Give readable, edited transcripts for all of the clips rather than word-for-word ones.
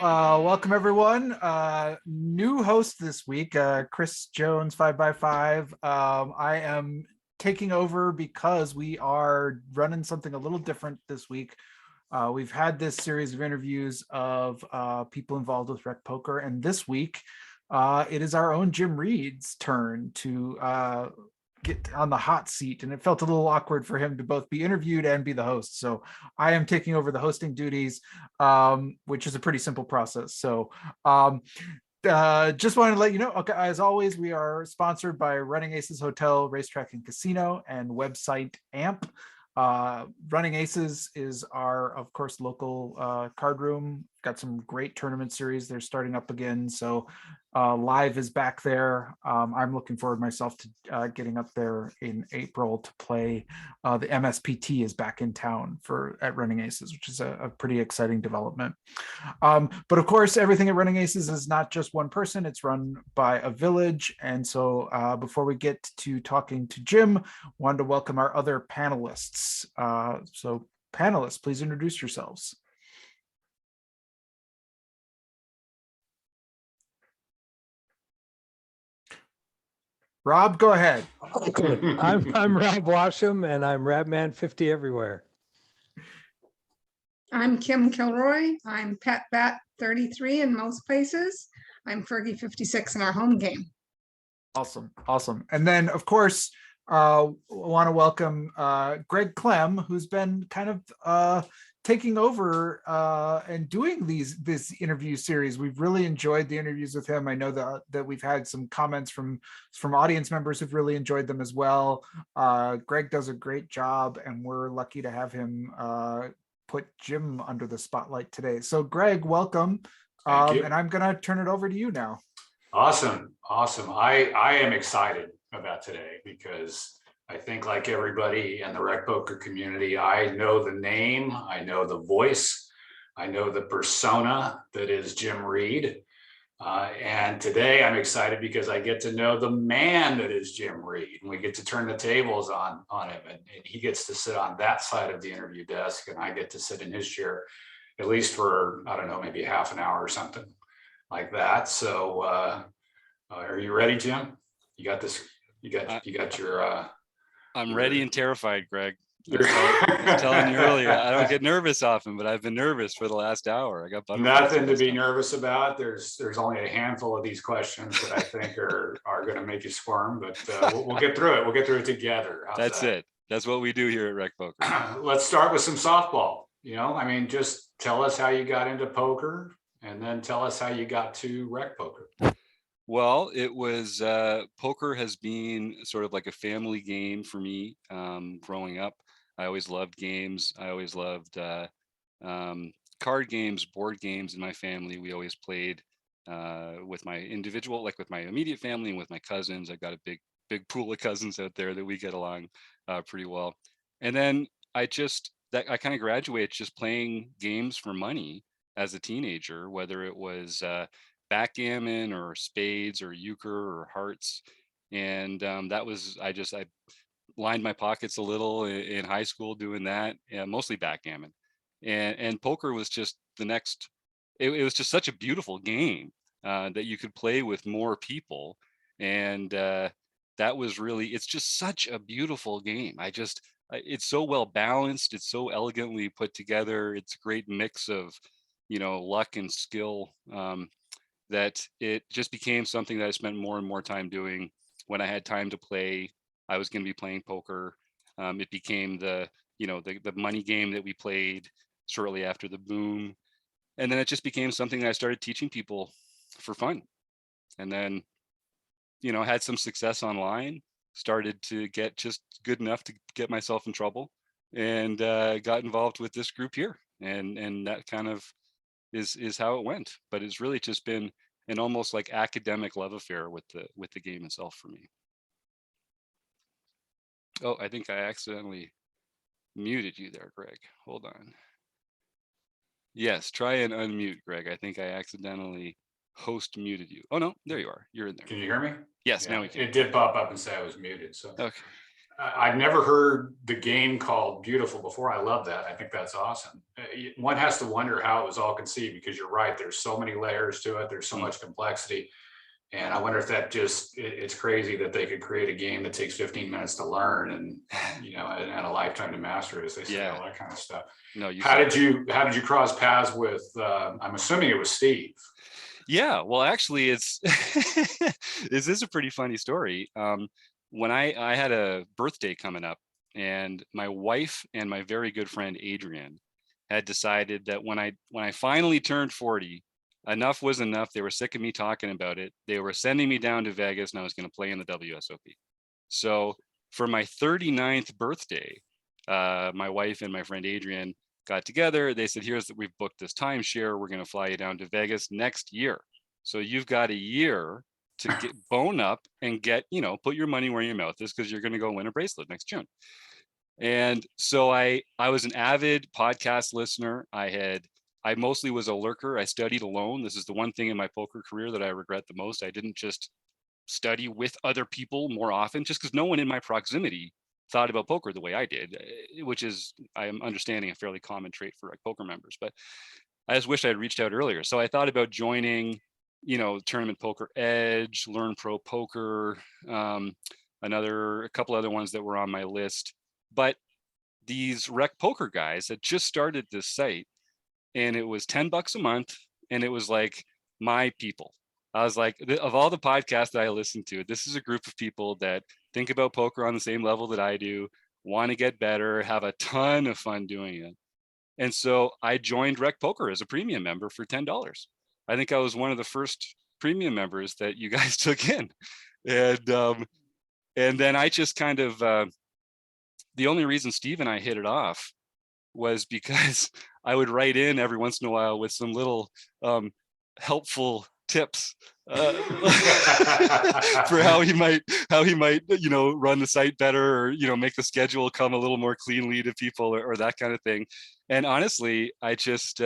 Welcome everyone. New host this week, Chris Jones, 5x5. I am taking over because we are running something a little different this week. We've had this series of interviews of people involved with RecPoker, and this week it is our own Jim Reid's turn to get on the hot seat, and it felt a little awkward for him to both be interviewed and be the host. So I am taking over the hosting duties, which is a pretty simple process. So just wanted to let you know, okay, as always, we are sponsored by Running Aces Hotel, Racetrack and Casino, and website AMP. Running Aces is our, of course, local card room. Got some great tournament series. They're starting up again, so live is back there. I'm looking forward myself to getting up there in April to play. The MSPT is back in town at Running Aces, which is a pretty exciting development. But of course, everything at Running Aces is not just one person. It's run by a village. And so before we get to talking to Jim, wanted to welcome our other panelists. So panelists, please introduce yourselves. Rob, go ahead. Okay. I'm Rob Washam, and I'm Rabman50 everywhere. I'm Kim Kilroy. I'm Pet Bat 33 in most places. I'm Fergie 56 in our home game. Awesome. And then, of course, I want to welcome Greg Clem, who's been kind of taking over and doing this interview series. We've really enjoyed the interviews with him. I know that we've had some comments from audience members who've really enjoyed them as well. Greg does a great job, and we're lucky to have him put Jim under the spotlight today. So Greg, welcome. Thank you. And I'm going to turn it over to you now. Awesome. I am excited about today because I think, like everybody in the RecPoker community, I know the name, I know the voice, I know the persona that is Jim Reid. And today I'm excited because I get to know the man that is Jim Reid, and we get to turn the tables on him, and he gets to sit on that side of the interview desk, and I get to sit in his chair, at least for, I don't know, maybe half an hour or something like that. So are you ready, Jim? You got this? You got your I'm ready and terrified, Greg. I was telling you earlier, I don't get nervous often, but I've been nervous for the last hour. I got nothing to be nervous about. There's only a handful of these questions that I think are going to make you squirm, but we'll get through it. We'll get through it together. That's it. That's what we do here at RecPoker. Let's start with some softball. Just tell us how you got into poker, and then tell us how you got to RecPoker. Well, it was poker has been sort of like a family game for me growing up. I always loved games. I always loved card games, board games in my family. We always played with my individual, like with my immediate family and with my cousins. I've got a big pool of cousins out there that we get along pretty well. And then I kind of graduated just playing games for money as a teenager, whether it was backgammon or spades or euchre or hearts. And that was, I lined my pockets a little in high school doing that, mostly backgammon. And poker was just the next, it was just such a beautiful game that you could play with more people. And that was really, it's just such a beautiful game. It's so well balanced. It's so elegantly put together. It's a great mix of, luck and skill. That it just became something that I spent more and more time doing. When I had time to play, I was going to be playing poker. It became the money game that we played shortly after the boom. And then it just became something that I started teaching people for fun. And then, had some success online, started to get just good enough to get myself in trouble, and got involved with this group here. And that kind of is how it went. But it's really just been an almost like academic love affair with the game itself for me. Oh, I think I accidentally muted you there, Greg. Hold on. Yes, try and unmute, Greg. I think I accidentally host muted you. Oh no, there you are. You're in there. Can you hear me? Yes, Yeah, now we can. It did pop up and say I was muted. So okay. I've never heard the game called Beautiful before. I love that. I think that's awesome. One has to wonder how it was all conceived, because you're right. There's so many layers to it. There's so much complexity. And I wonder if that it's crazy that they could create a game that takes 15 minutes to learn and, and a lifetime to master it, as they say, all that kind of stuff. No, how did you cross paths with, I'm assuming it was Steve? Yeah, well, actually this is a pretty funny story. When I had a birthday coming up, and my wife and my very good friend Adrian had decided that when I finally turned 40, enough was enough. They were sick of me talking about it. They were sending me down to Vegas, and I was going to play in the WSOP. So for my 39th birthday, my wife and my friend Adrian got together. They said, we've booked this timeshare. We're going to fly you down to Vegas next year. So you've got a year to get bone up and get, put your money where your mouth is, because you're going to go win a bracelet next June. And so I was an avid podcast listener. I mostly was a lurker. I studied alone. This is the one thing in my poker career that I regret the most. I didn't just study with other people more often, just because no one in my proximity thought about poker the way I did, which is, I'm understanding, a fairly common trait for poker members. But I just wish I'd reached out earlier. So I thought about joining, Tournament Poker Edge, Learn Pro Poker, a couple other ones that were on my list. But these RecPoker guys had just started this site, and it was $10 a month, and it was like my people. I was like, of all the podcasts that I listen to, this is a group of people that think about poker on the same level that I do, want to get better, have a ton of fun doing it. And so I joined RecPoker as a premium member for $10. I think I was one of the first premium members that you guys took in. And then I just kind of, the only reason Steve and I hit it off was because I would write in every once in a while with some little helpful tips for how he might run the site better, or make the schedule come a little more cleanly to people, or that kind of thing. And honestly, I just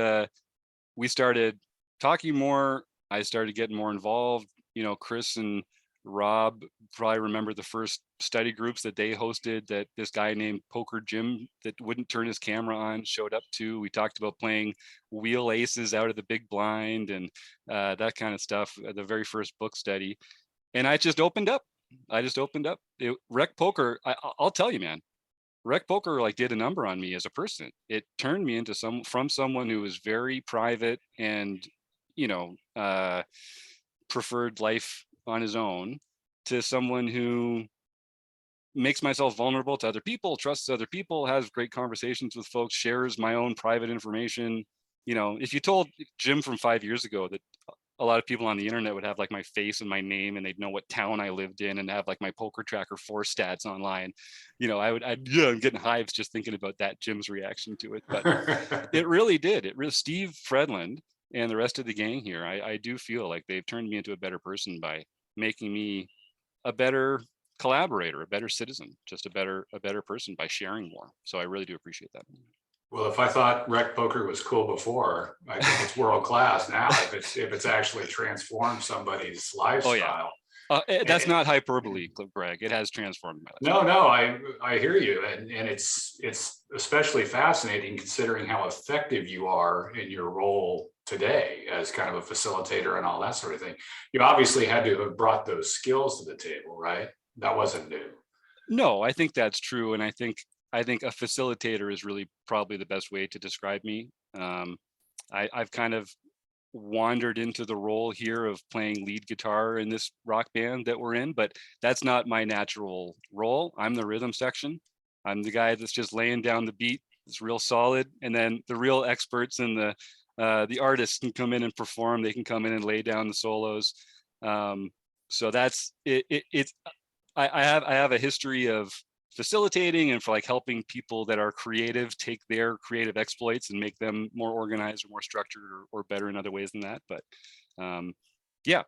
we started talking more. I started getting more involved. Chris and Rob probably remember the first study groups that they hosted, that this guy named Poker Jim, that wouldn't turn his camera on, showed up to. We talked about playing wheel aces out of the big blind and that kind of stuff, the very first book study. And I just opened up. RecPoker, I'll tell you, man, RecPoker did a number on me as a person. It turned me into from someone who was very private and, preferred life on his own, to someone who makes myself vulnerable to other people, trusts other people, has great conversations with folks, shares my own private information. If you told Jim from 5 years ago that a lot of people on the internet would have my face and my name, and they'd know what town I lived in, and have my Poker Tracker 4 stats online, I'm getting hives just thinking about that, Jim's reaction to it. But it really did. Steve Fredland and the rest of the gang here, I do feel like they've turned me into a better person by making me a better collaborator, a better citizen, just a better person by sharing more. So I really do appreciate that. Well, if I thought RecPoker was cool before, I think it's world class now. If it's actually transformed somebody's lifestyle. Oh, yeah. That's not hyperbole, Greg. It has transformed my life. No, I hear you, and it's especially fascinating considering how effective you are in your role today as kind of a facilitator and all that sort of thing. You obviously had to have brought those skills to the table, right? That wasn't new. No, I think that's true, and I think a facilitator is really probably the best way to describe me. I've kind of wandered into the role here of playing lead guitar in this rock band that we're in, but that's not my natural role. I'm the rhythm section. I'm the guy that's just laying down the beat. It's real solid, and then the real experts and the artists can come in and perform. They can come in and lay down the solos. So that's it. I have a history of facilitating and for helping people that are creative take their creative exploits and make them more organized or more structured or better in other ways than that. But yeah,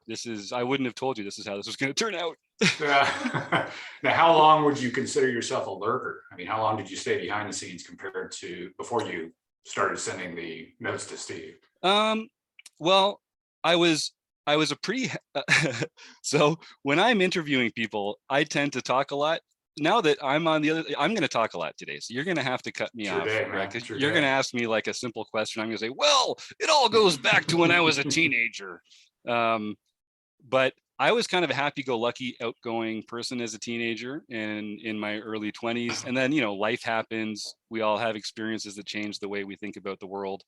I wouldn't have told you this is how this was going to turn out. Now, how long would you consider yourself a lurker? I mean, how long did you stay behind the scenes compared to before you started sending the notes to Steve? Well, I was a pretty so when I'm interviewing people, I tend to talk a lot. now that I'm on the other, I'm going to talk a lot today. So you're going to have to cut me It's your off, day, man. Greg, 'cause It's your you're going to day. ask me like a simple question. I'm going to say, well, it all goes back to when I was a teenager. But I was kind of a happy-go-lucky, outgoing person as a teenager and in my early 20s. And then, life happens. We all have experiences that change the way we think about the world.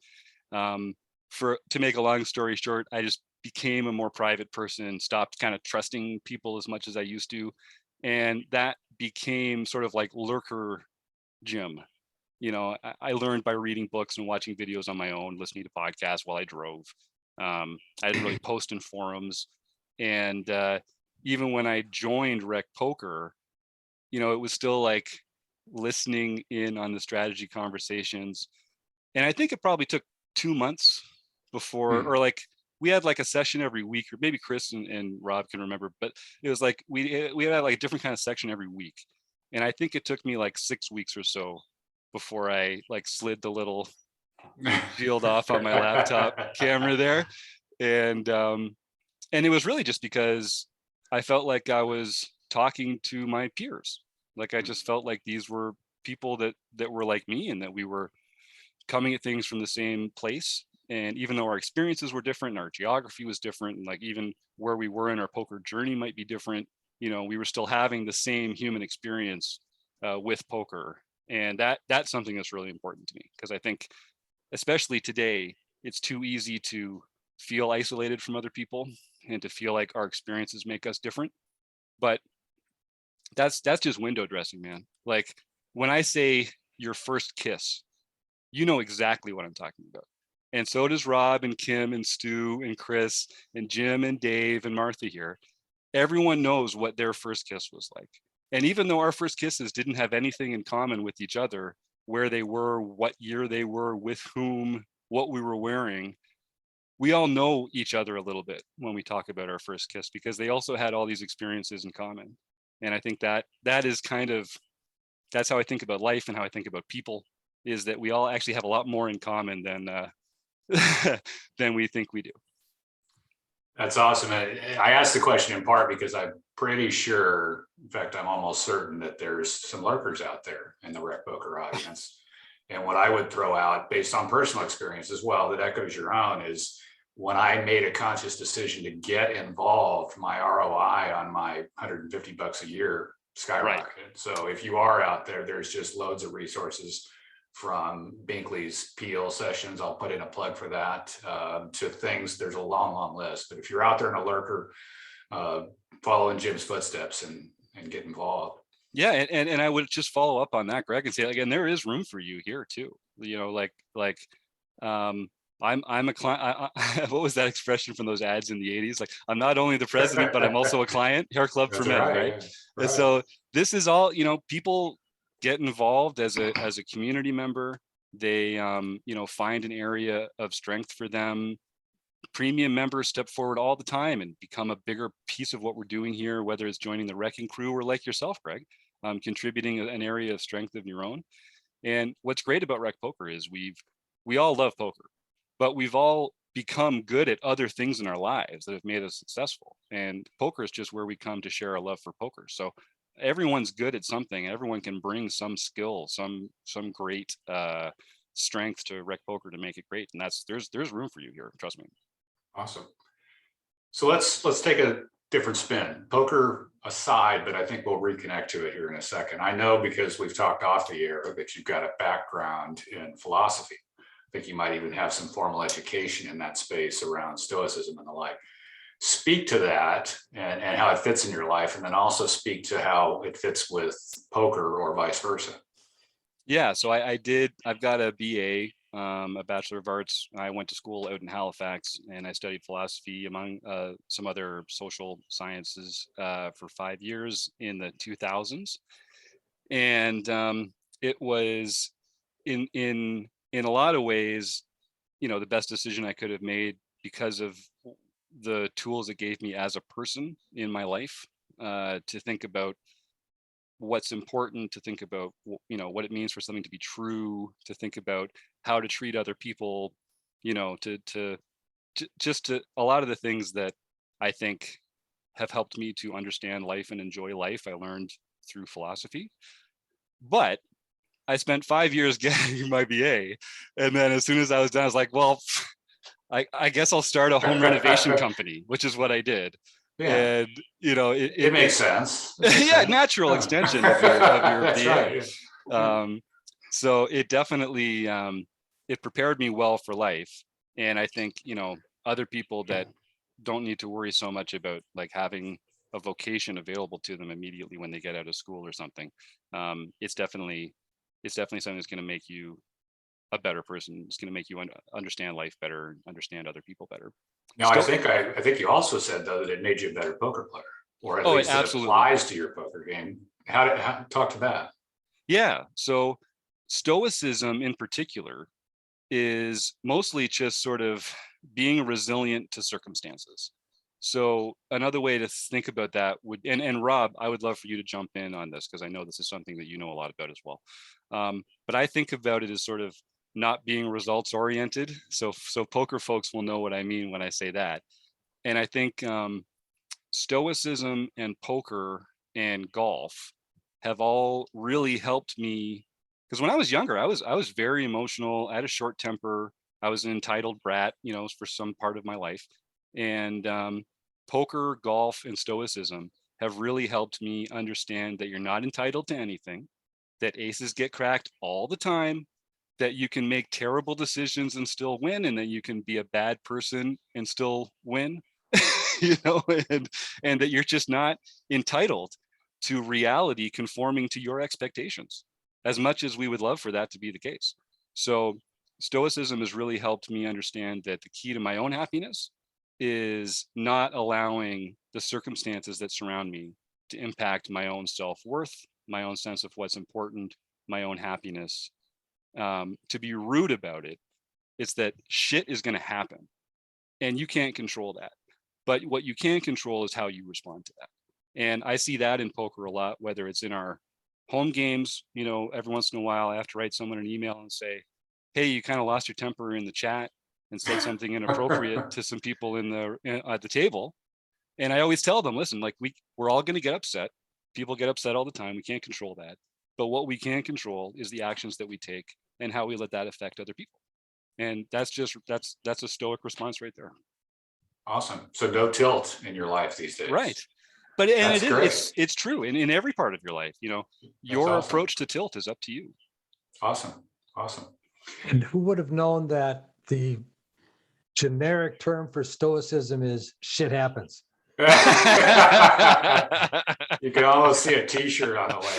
To make a long story short, I just became a more private person, stopped kind of trusting people as much as I used to. And that became sort of like lurker Jim. I learned by reading books and watching videos on my own, listening to podcasts while I drove. I didn't really post in forums. And even when I joined RecPoker, it was still like listening in on the strategy conversations. And I think it probably took 2 months before, or like we had like a session every week, or maybe Chris and Rob can remember, but it was like we had like a different kind of section every week. And I think it took me like 6 weeks or so before I like slid the little shield off on my laptop camera there. And it was really just because I felt like I was talking to my peers. Like I just felt like these were people that were like me, and that we were coming at things from the same place. And even though our experiences were different and our geography was different, and like even where we were in our poker journey might be different, we were still having the same human experience with poker. And that's something that's really important to me, because I think, especially today, it's too easy to feel isolated from other people and to feel like our experiences make us different. But that's just window dressing, man. Like when I say your first kiss, you know exactly what I'm talking about. And so does Rob and Kim and Stu and Chris and Jim and Dave and Martha here. Everyone knows what their first kiss was like. And even though our first kisses didn't have anything in common with each other, where they were, what year they were, with whom, what we were wearing, we all know each other a little bit when we talk about our first kiss, because they also had all these experiences in common. And I think that is kind of, that's how I think about life and how I think about people, is that we all actually have a lot more in common than than we think we do. That's awesome. And I asked the question in part because I'm pretty sure, in fact, I'm almost certain that there's some lurkers out there in the RecPoker audience. And what I would throw out, based on personal experience as well, that echoes your own, is when I made a conscious decision to get involved, my ROI on my $150 a year skyrocketed. Right. So if you are out there, there's just loads of resources, from Binkley's PL sessions, I'll put in a plug for that, to things. There's a long list. But if you're out there in a lurker, follow in Jim's footsteps and get involved. Yeah, and I would just follow up on that, Greg, and say, again, there is room for you here too. I'm a client. What was that expression from those ads in the 80s? Like, I'm not only the president, but I'm also a client. Hair Club for Men, right? Yeah. And so this is all, people get involved as a community member. They find an area of strength for them. Premium members step forward all the time and become a bigger piece of what we're doing here, whether it's joining the wrecking crew or like yourself, Greg, contributing an area of strength of your own. And what's great about RecPoker is we all love poker, but we've all become good at other things in our lives that have made us successful. And poker is just where we come to share our love for poker. So everyone's good at something. Everyone can bring some skill, some great strength to RecPoker to make it great. And there's room for you here. Trust me. Awesome. So let's take a different spin. Poker aside, but I think we'll reconnect to it here in a second. I know, because we've talked off the air, that you've got a background in philosophy. I think you might even have some formal education in that space around stoicism and the like. Speak to that and how it fits in your life, and then also speak to how it fits with poker or vice versa. Yeah, so I've got a BA, a Bachelor of Arts. I went to school out in Halifax, and I studied philosophy among some other social sciences for 5 years in the 2000s. And it was in a lot of ways, the best decision I could have made, because of the tools it gave me as a person in my life, to think about what's important, to think about what it means for something to be true, to think about how to treat other people, to a lot of the things that I think have helped me to understand life and enjoy life. I learned through philosophy. But I spent 5 years getting my BA. And then as soon as I was done, I was like, well, I guess I'll start a home renovation company, which is what I did. Yeah. And, you know, It makes sense. It makes yeah, sense. natural Yeah. extension of your That's BA. right, yeah. So it definitely, it prepared me well for life. And I think, you know, other people that don't need to worry so much about like having a vocation available to them immediately when they get out of school or something. It's definitely something that's going to make you a better person. It's going to make you understand life better, understand other people better. Now, I think you also said though that it made you a better poker player, or at least it absolutely applies to your poker game. How talk to that? Yeah. So stoicism in particular is mostly just sort of being resilient to circumstances. So another way to think about that would, and Rob, I would love for you to jump in on this because I know this is something that you know a lot about as well. But I think about it as sort of not being results oriented. So poker folks will know what I mean when I say that. And I think stoicism and poker and golf have all really helped me, because when I was younger, I was very emotional. I had a short temper. I was an entitled brat, you know, for some part of my life. And poker, golf, and stoicism have really helped me understand that you're not entitled to anything, that aces get cracked all the time, that you can make terrible decisions and still win, and that you can be a bad person and still win, you know, and that you're just not entitled to reality conforming to your expectations, as much as we would love for that to be the case. So stoicism has really helped me understand that the key to my own happiness is not allowing the circumstances that surround me to impact my own self-worth, my own sense of what's important, my own happiness. To be rude about it, it's that shit is going to happen and you can't control that. But what you can control is how you respond to that. And I see that in poker a lot, whether it's in our home games, you know, every once in a while I have to write someone an email and say, hey, you kind of lost your temper in the chat and said something inappropriate to some people at the table. And I always tell them, listen, like we're all going to get upset. People get upset all the time. We can't control that. But what we can control is the actions that we take and how we let that affect other people. And that's a stoic response right there. Awesome. So no tilt in your life these days. Right. But and That's it's true in every part of your life, you know, your awesome. approach to tilt is up to you. Awesome. And who would have known that the generic term for stoicism is shit happens? You can almost see a t-shirt on the way,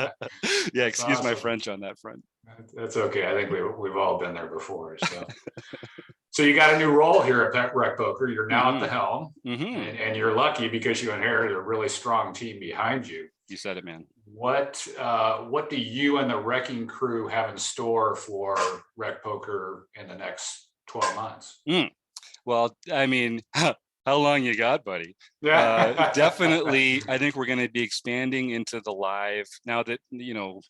right? Yeah, excuse my awesome. French on that front. That's okay. I think we've all been there before. So you got a new role here at RecPoker. You're now at the helm, and you're lucky because you inherited a really strong team behind you. You said it, man. What do you and the wrecking crew have in store for RecPoker in the next 12 months? Well, I mean, how long you got, buddy? Definitely, I think we're going to be expanding into the live now that, you know,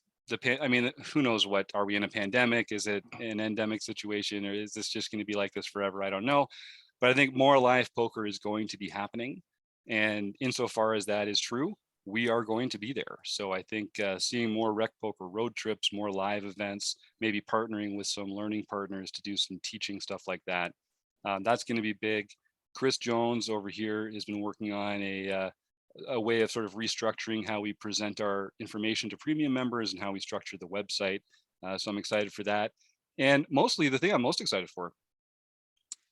I mean, who knows what, are we in a pandemic? Is it an endemic situation, or is this just going to be like this forever? I don't know. But I think more live poker is going to be happening. And insofar as that is true, we are going to be there. So I think seeing more RecPoker road trips, more live events, maybe partnering with some learning partners to do some teaching stuff like that. That's going to be big. Chris Jones over here has been working on a way of sort of restructuring how we present our information to premium members and how we structure the website. So I'm excited for that. And mostly the thing I'm most excited for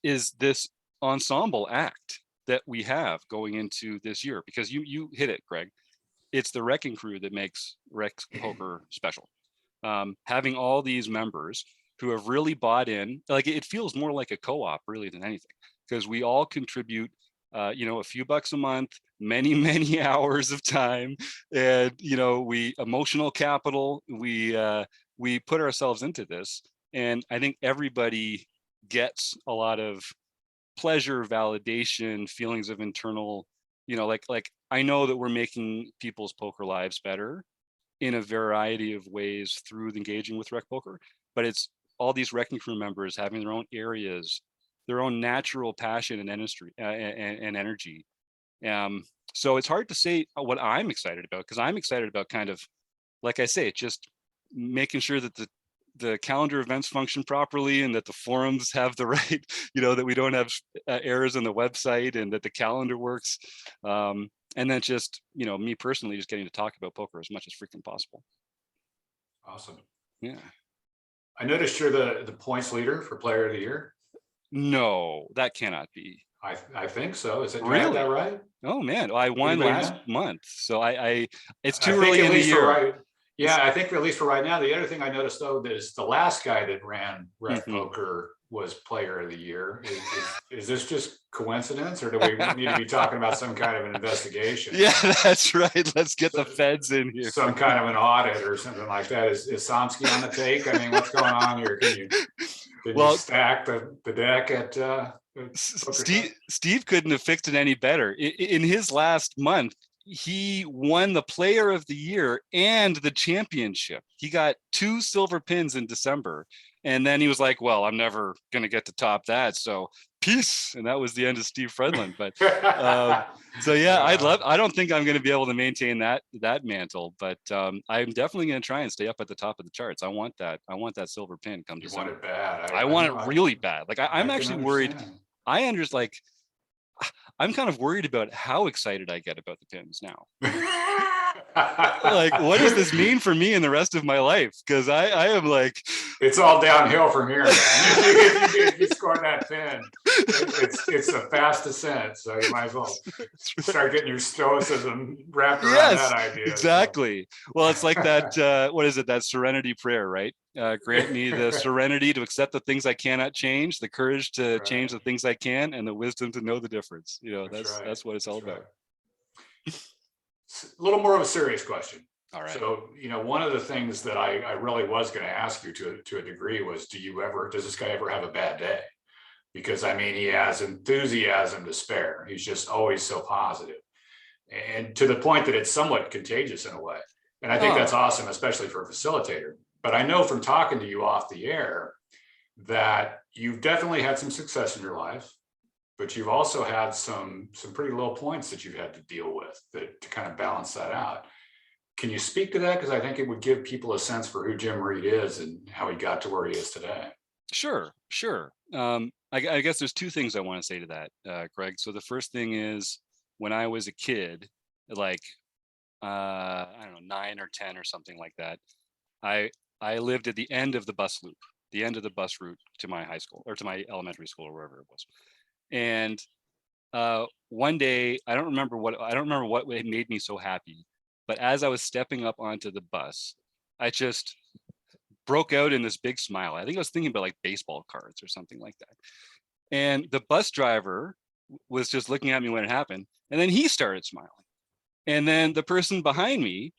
is this ensemble act that we have going into this year, because you hit it, Greg. It's the wrecking crew that makes RecPoker special. Having all these members who have really bought in, like it feels more like a co-op really than anything, because we all contribute you know, a few bucks a month, many hours of time, and you know, we emotional capital, we put ourselves into this, and I think everybody gets a lot of pleasure, validation, feelings of internal, you know, like I know that we're making people's poker lives better in a variety of ways through engaging with RecPoker, but it's all these wrecking crew members having their own areas, their own natural passion and energy, So it's hard to say what I'm excited about, because I'm excited about kind of, like I say, just making sure that the calendar events function properly, and that the forums have the right, that we don't have errors on the website, and that the calendar works. And then just, me personally, just getting to talk about poker as much as freaking possible. Awesome. Yeah. I noticed you're the points leader for Player of the Year. No, that cannot be. I think so. Is it Really? that right? Oh man, I won Anybody last know? month, so I it's I too think early at in the least for year. right. Yeah, I think at least for right now. The other thing I noticed though is the last guy that ran RecPoker was Player of the Year. Is this just coincidence, or do we need to be talking about some kind of an investigation? Yeah, that's right. Let's get the feds in here. Some kind of an audit or something like that. Is Somsky on the take? I mean, what's going on here? Can you stack the deck at Steve couldn't have fixed it any better. In his last month, he won the Player of the Year and the championship. He got 2 silver pins in December, and then he was like, well, I'm never gonna get to top that, so peace. And that was the end of Steve Fredlin. But so yeah, I don't think I'm going to be able to maintain that mantle, but I'm definitely going to try and stay up at the top of the charts. I want that silver pin come December. You want it bad. I want it really bad. Like I'm actually worried. I'm kind of worried about how excited I get about the pins now. Like, what does this mean for me in the rest of my life? Because I am like, it's all downhill from here, man. If you score that pin, it's a fast descent. So you might as well start getting your stoicism wrapped around that idea. Exactly. So. Well, it's like that. What is it? That Serenity Prayer, right? Grant me the serenity to accept the things I cannot change, the courage to change the things I can, and the wisdom to know the difference. That's what it's all about. A little more of a serious question. All right. So, one of the things that I really was going to ask you to a degree was, does this guy ever have a bad day? Because I mean, he has enthusiasm to spare. He's just always so positive, and to the point that it's somewhat contagious in a way. And I think that's awesome, especially for a facilitator. But I know from talking to you off the air that you've definitely had some success in your life, but you've also had some pretty low points that you've had to deal with to kind of balance that out. Can you speak to that? Because I think it would give people a sense for who Jim Reid is and how he got to where he is today. Sure. I guess there's 2 things I want to say to that, Greg. So the first thing is, when I was a kid, like, I don't know, 9 or 10 or something like that, I lived at the end of the bus loop, the end of the bus route to my high school or to my elementary school or wherever it was. And one day, I don't remember what made me so happy, but as I was stepping up onto the bus, I just broke out in this big smile. I think I was thinking about like baseball cards or something like that. And the bus driver was just looking at me when it happened, and then he started smiling. And then the person behind me,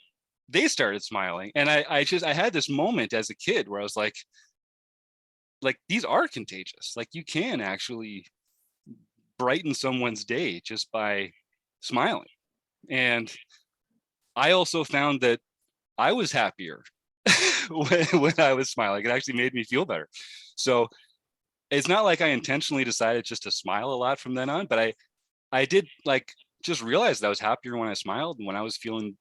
they started smiling. And I had this moment as a kid where I was like, these are contagious. Like, you can actually brighten someone's day just by smiling. And I also found that I was happier when I was smiling. It actually made me feel better. So it's not like I intentionally decided just to smile a lot from then on, but I did just realize that I was happier when I smiled, and when I was feeling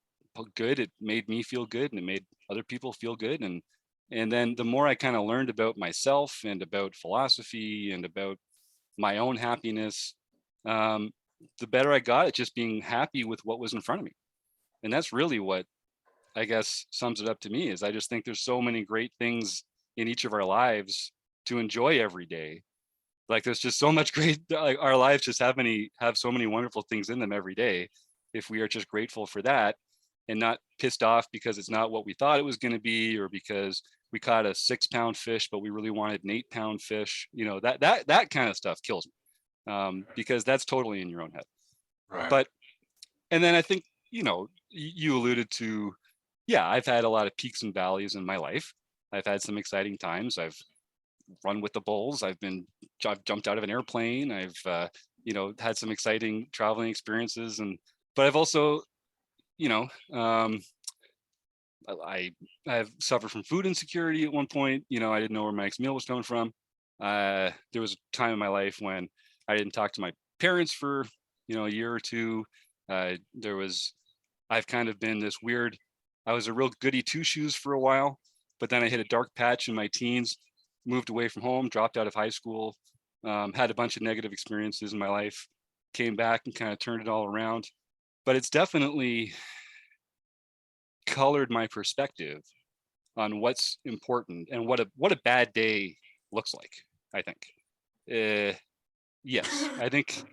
good, it made me feel good, and it made other people feel good. And then the more I kind of learned about myself and about philosophy and about my own happiness, the better I got at just being happy with what was in front of me. And that's really what I guess sums it up to me, is I just think there's so many great things in each of our lives to enjoy every day. Like, there's just so much great, our lives just have so many wonderful things in them every day. If we are just grateful for that and not pissed off because it's not what we thought it was going to be, or because we caught a 6-pound fish, but we really wanted an 8-pound fish, that kind of stuff kills me, because that's totally in your own head. Right. But, and then I think, you alluded to, yeah, I've had a lot of peaks and valleys in my life. I've had some exciting times. I've run with the bulls. I've jumped out of an airplane. I've, had some exciting traveling experiences. But I've also, I've suffered from food insecurity at one point. I didn't know where my next meal was coming from. There was a time in my life when I didn't talk to my parents for, a year or two, I've kind of been this weird, I was a real goody two shoes for a while, but then I hit a dark patch in my teens, moved away from home, dropped out of high school, had a bunch of negative experiences in my life, came back and kind of turned it all around. But it's definitely colored my perspective on what's important and what a bad day looks like, I think. Yes, I think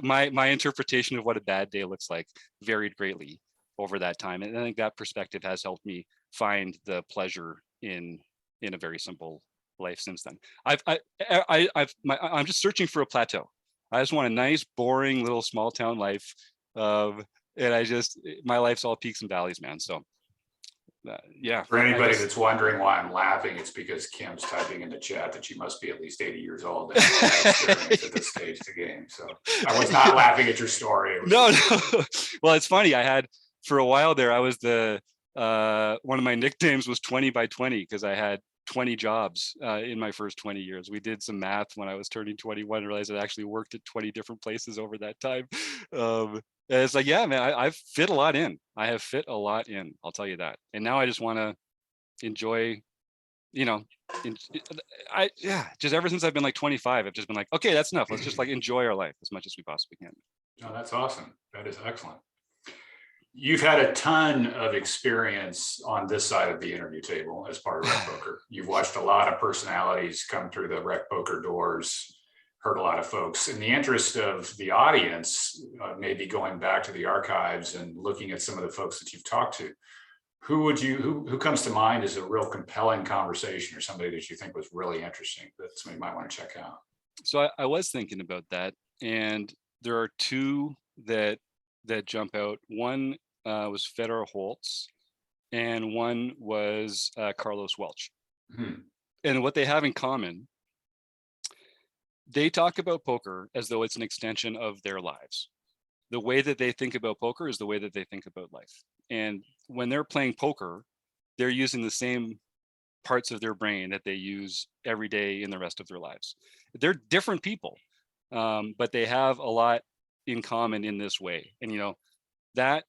my interpretation of what a bad day looks like varied greatly over that time. And I think that perspective has helped me find the pleasure in a very simple life since then. I'm just searching for a plateau. I just want a nice, boring little small town life. And my life's all peaks and valleys, man. So yeah. For anybody that's wondering why I'm laughing, it's because Kim's typing in the chat that she must be at least 80 years old and have experience at this stage of the game. So I was not laughing at your story. No. Well, it's funny. I had, for a while there, I was one of my nicknames was 20 by 20 because I had 20 jobs in my first 20 years. We did some math when I was turning 21, realized I actually worked at 20 different places over that time. And it's like, yeah, man, I've fit a lot in. I have fit a lot in, I'll tell you that. And now I just want to enjoy, just ever since I've been like 25, I've just been like, okay, that's enough. Let's just like enjoy our life as much as we possibly can. Oh, that's awesome. That is excellent. You've had a ton of experience on this side of the interview table as part of RecPoker. You've watched a lot of personalities come through the RecPoker doors, heard a lot of folks. In the interest of the audience, maybe going back to the archives and looking at some of the folks that you've talked to, who comes to mind as a real compelling conversation or somebody that you think was really interesting that somebody might want to check out? So I was thinking about that, and there are two that jump out. One was Fedor Holtz, and one was Carlos Welch. And what they have in common, they talk about poker as though it's an extension of their lives. The way that they think about poker is the way that they think about life. And when they're playing poker, they're using the same parts of their brain that they use every day in the rest of their lives. They're different people, but they have a lot in common in this way. And, that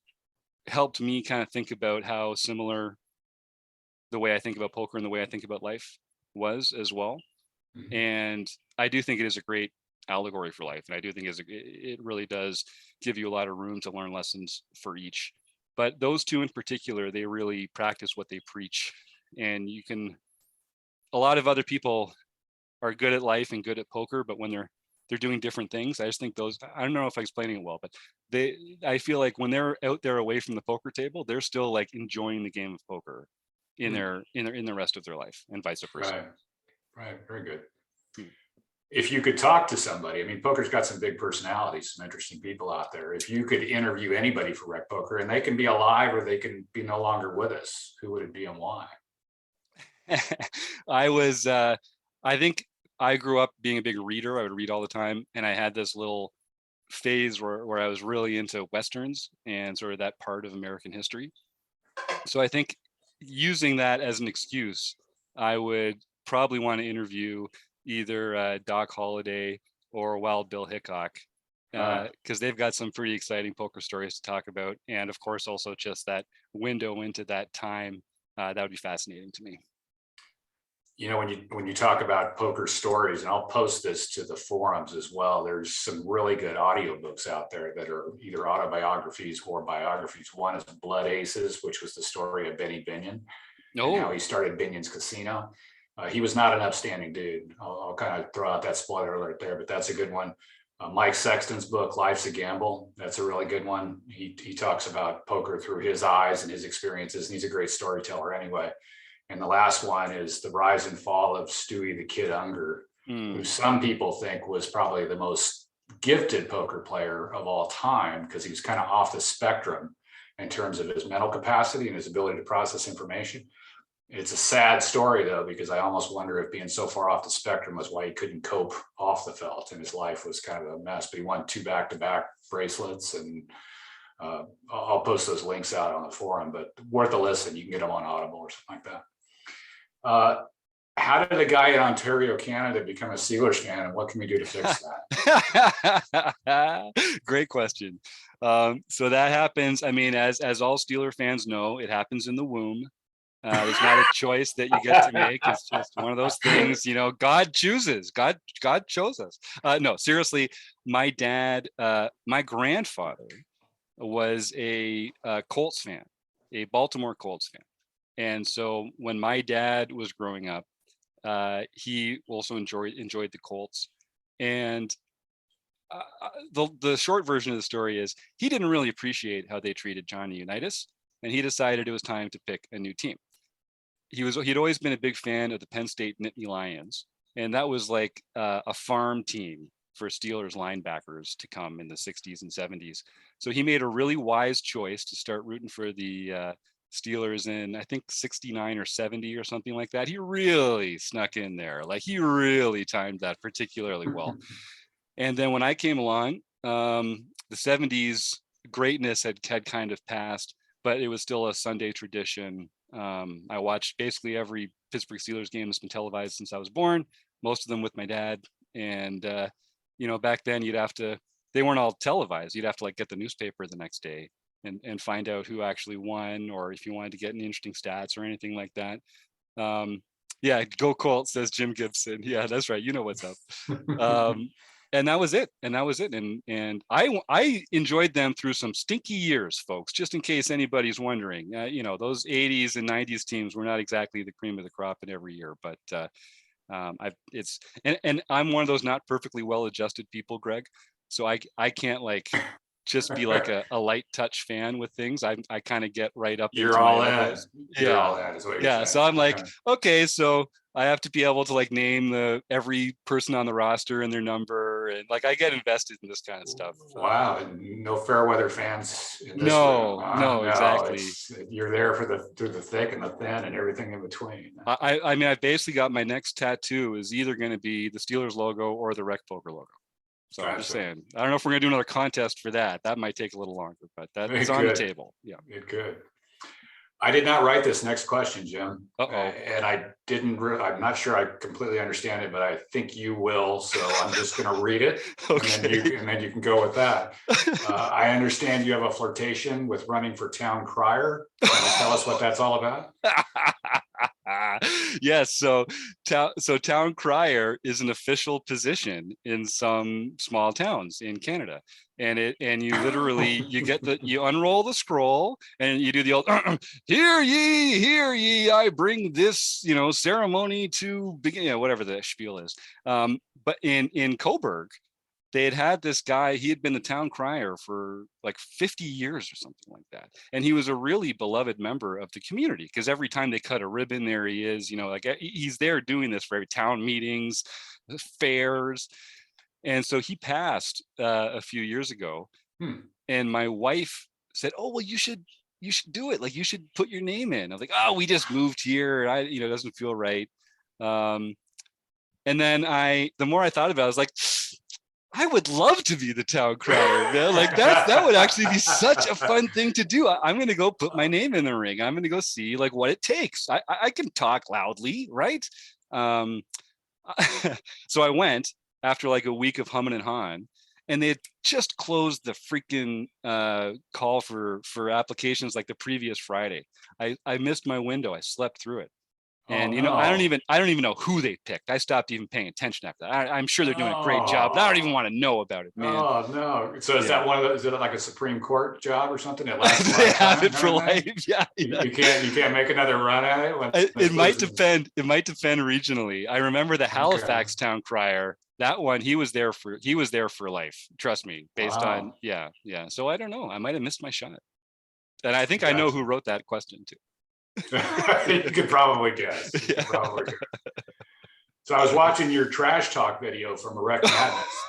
helped me kind of think about how similar the way I think about poker and the way I think about life was as well. And I do think it is a great allegory for life. And I do think it really does give you a lot of room to learn lessons for each. But those two in particular, they really practice what they preach. And a lot of other people are good at life and good at poker, but when they're doing different things, I just think I don't know if I'm explaining it well, but I feel like when they're out there away from the poker table, they're still like enjoying the game of poker in the rest of their life, and vice versa. Right. Very good. If you could talk to somebody, I mean, poker's got some big personalities, some interesting people out there. If you could interview anybody for RecPoker, and they can be alive or they can be no longer with us, who would it be and why? I think I grew up being a big reader. I would read all the time. And I had this little phase where I was really into Westerns and sort of that part of American history. So I think using that as an excuse, I would probably want to interview either Doc Holliday or Wild Bill Hickok, because they've got some pretty exciting poker stories to talk about. And of course, also just that window into that time, that would be fascinating to me. When you talk about poker stories, and I'll post this to the forums as well, there's some really good audiobooks out there that are either autobiographies or biographies. One is Blood Aces, which was the story of Benny Binion, and how he started Binion's Casino. He was not an upstanding dude. I'll kind of throw out that spoiler alert there, but that's a good one. Mike Sexton's book, Life's a Gamble, that's a really good one. He talks about poker through his eyes and his experiences, and he's a great storyteller anyway. And the last one is The Rise and Fall of Stewie the Kid Unger, who some people think was probably the most gifted poker player of all time, because he was kind of off the spectrum in terms of his mental capacity and his ability to process information. It's a sad story, though, because I almost wonder if being so far off the spectrum was why he couldn't cope off the felt, and his life was kind of a mess. But he won 2 back-to-back bracelets, and I'll post those links out on the forum, but worth a listen. You can get them on Audible or something like that. how did a guy in Ontario, Canada become a Steelers fan, and what can we do to fix that? Great question. So that happens. I mean, as all Steeler fans know, it happens in the womb. There's not a choice that you get to make. It's just one of those things, you know, God chooses. God chose us. No, seriously, my dad, my grandfather was a Colts fan, a Baltimore Colts fan. And so when my dad was growing up, he also enjoyed the Colts. And the short version of the story is he didn't really appreciate how they treated Johnny Unitas, and he decided it was time to pick a new team. He'd always been a big fan of the Penn State Nittany Lions, and that was like a farm team for Steelers linebackers to come in the 60s and 70s. So he made a really wise choice to start rooting for the Steelers in, I think, 69 or 70 or something like that. He really snuck in there. Like, he really timed that particularly well. And then when I came along, the 70s greatness had kind of passed, but it was still a Sunday tradition. I watched basically every Pittsburgh Steelers game that's been televised since I was born, most of them with my dad. And, you know, back then they weren't all televised. You'd have to like get the newspaper the next day and find out who actually won, or if you wanted to get any interesting stats or anything like that. Yeah, go Colts, says Jim Gibson. Yeah, that's right. You know what's up. And that was it. And I enjoyed them through some stinky years, folks, just in case anybody's wondering. You know, those 80s and 90s teams were not exactly the cream of the crop in every year, but and I'm one of those not perfectly well-adjusted people, Greg. So I can't like just be like a light touch fan with things. I kind of get right up. You're all in. Yeah. You're all in, is what you're Yeah. saying. So I'm like, okay, so I have to be able to like name every person on the roster and their number, and like I get invested in this kind of stuff. Wow, no fair weather fans in this No, room. no, exactly. You're there through the thick and the thin and everything in between. I mean, I basically got my next tattoo is either going to be the Steelers logo or the RecPoker logo. So I'm just saying, I don't know if we're going to do another contest for that. That might take a little longer, but that is on the table. Yeah, it could. I did not write this next question, Jim. Uh-oh. And I'm not sure I completely understand it, but I think you will. So I'm just going to read it. Okay. And then you can go with that. I understand you have a flirtation with running for town crier. Can you tell us what that's all about? Yes, so town crier is an official position in some small towns in Canada, and you literally you unroll the scroll and you do the old hear ye, I bring this ceremony to begin, whatever the spiel is. But in Coburg, they had this guy. He had been the town crier for like 50 years or something like that. And he was a really beloved member of the community because every time they cut a ribbon, there he is, like he's there doing this for every town meetings, fairs. And so he passed a few years ago. And my wife said, oh, well, you should do it. Like, you should put your name in. I was like, oh, we just moved here. It doesn't feel right. And then the more I thought about it, I was like, I would love to be the town crier, man. Like that would actually be such a fun thing to do. I'm going to go put my name in the ring. I'm going to go see like what it takes. I can talk loudly, right? So I went after like a week of humming and hawing, and they had just closed the freaking call for applications like the previous Friday. I missed my window. I slept through it. And I don't even know who they picked. I stopped even paying attention after that. I'm sure they're doing a great job, but I don't even want to know about it, man. Oh no! So is that one of those? Is it like a Supreme Court job or something? It lasts they have it for life. Yeah, you can't make another run at it. It might depend. It might depend regionally. I remember the Halifax town crier. That one, he was there for life. Trust me, based on yeah. So I don't know. I might have missed my shot, and I think I know who wrote that question too. You could probably guess. So I was watching your trash talk video from Rec Madness,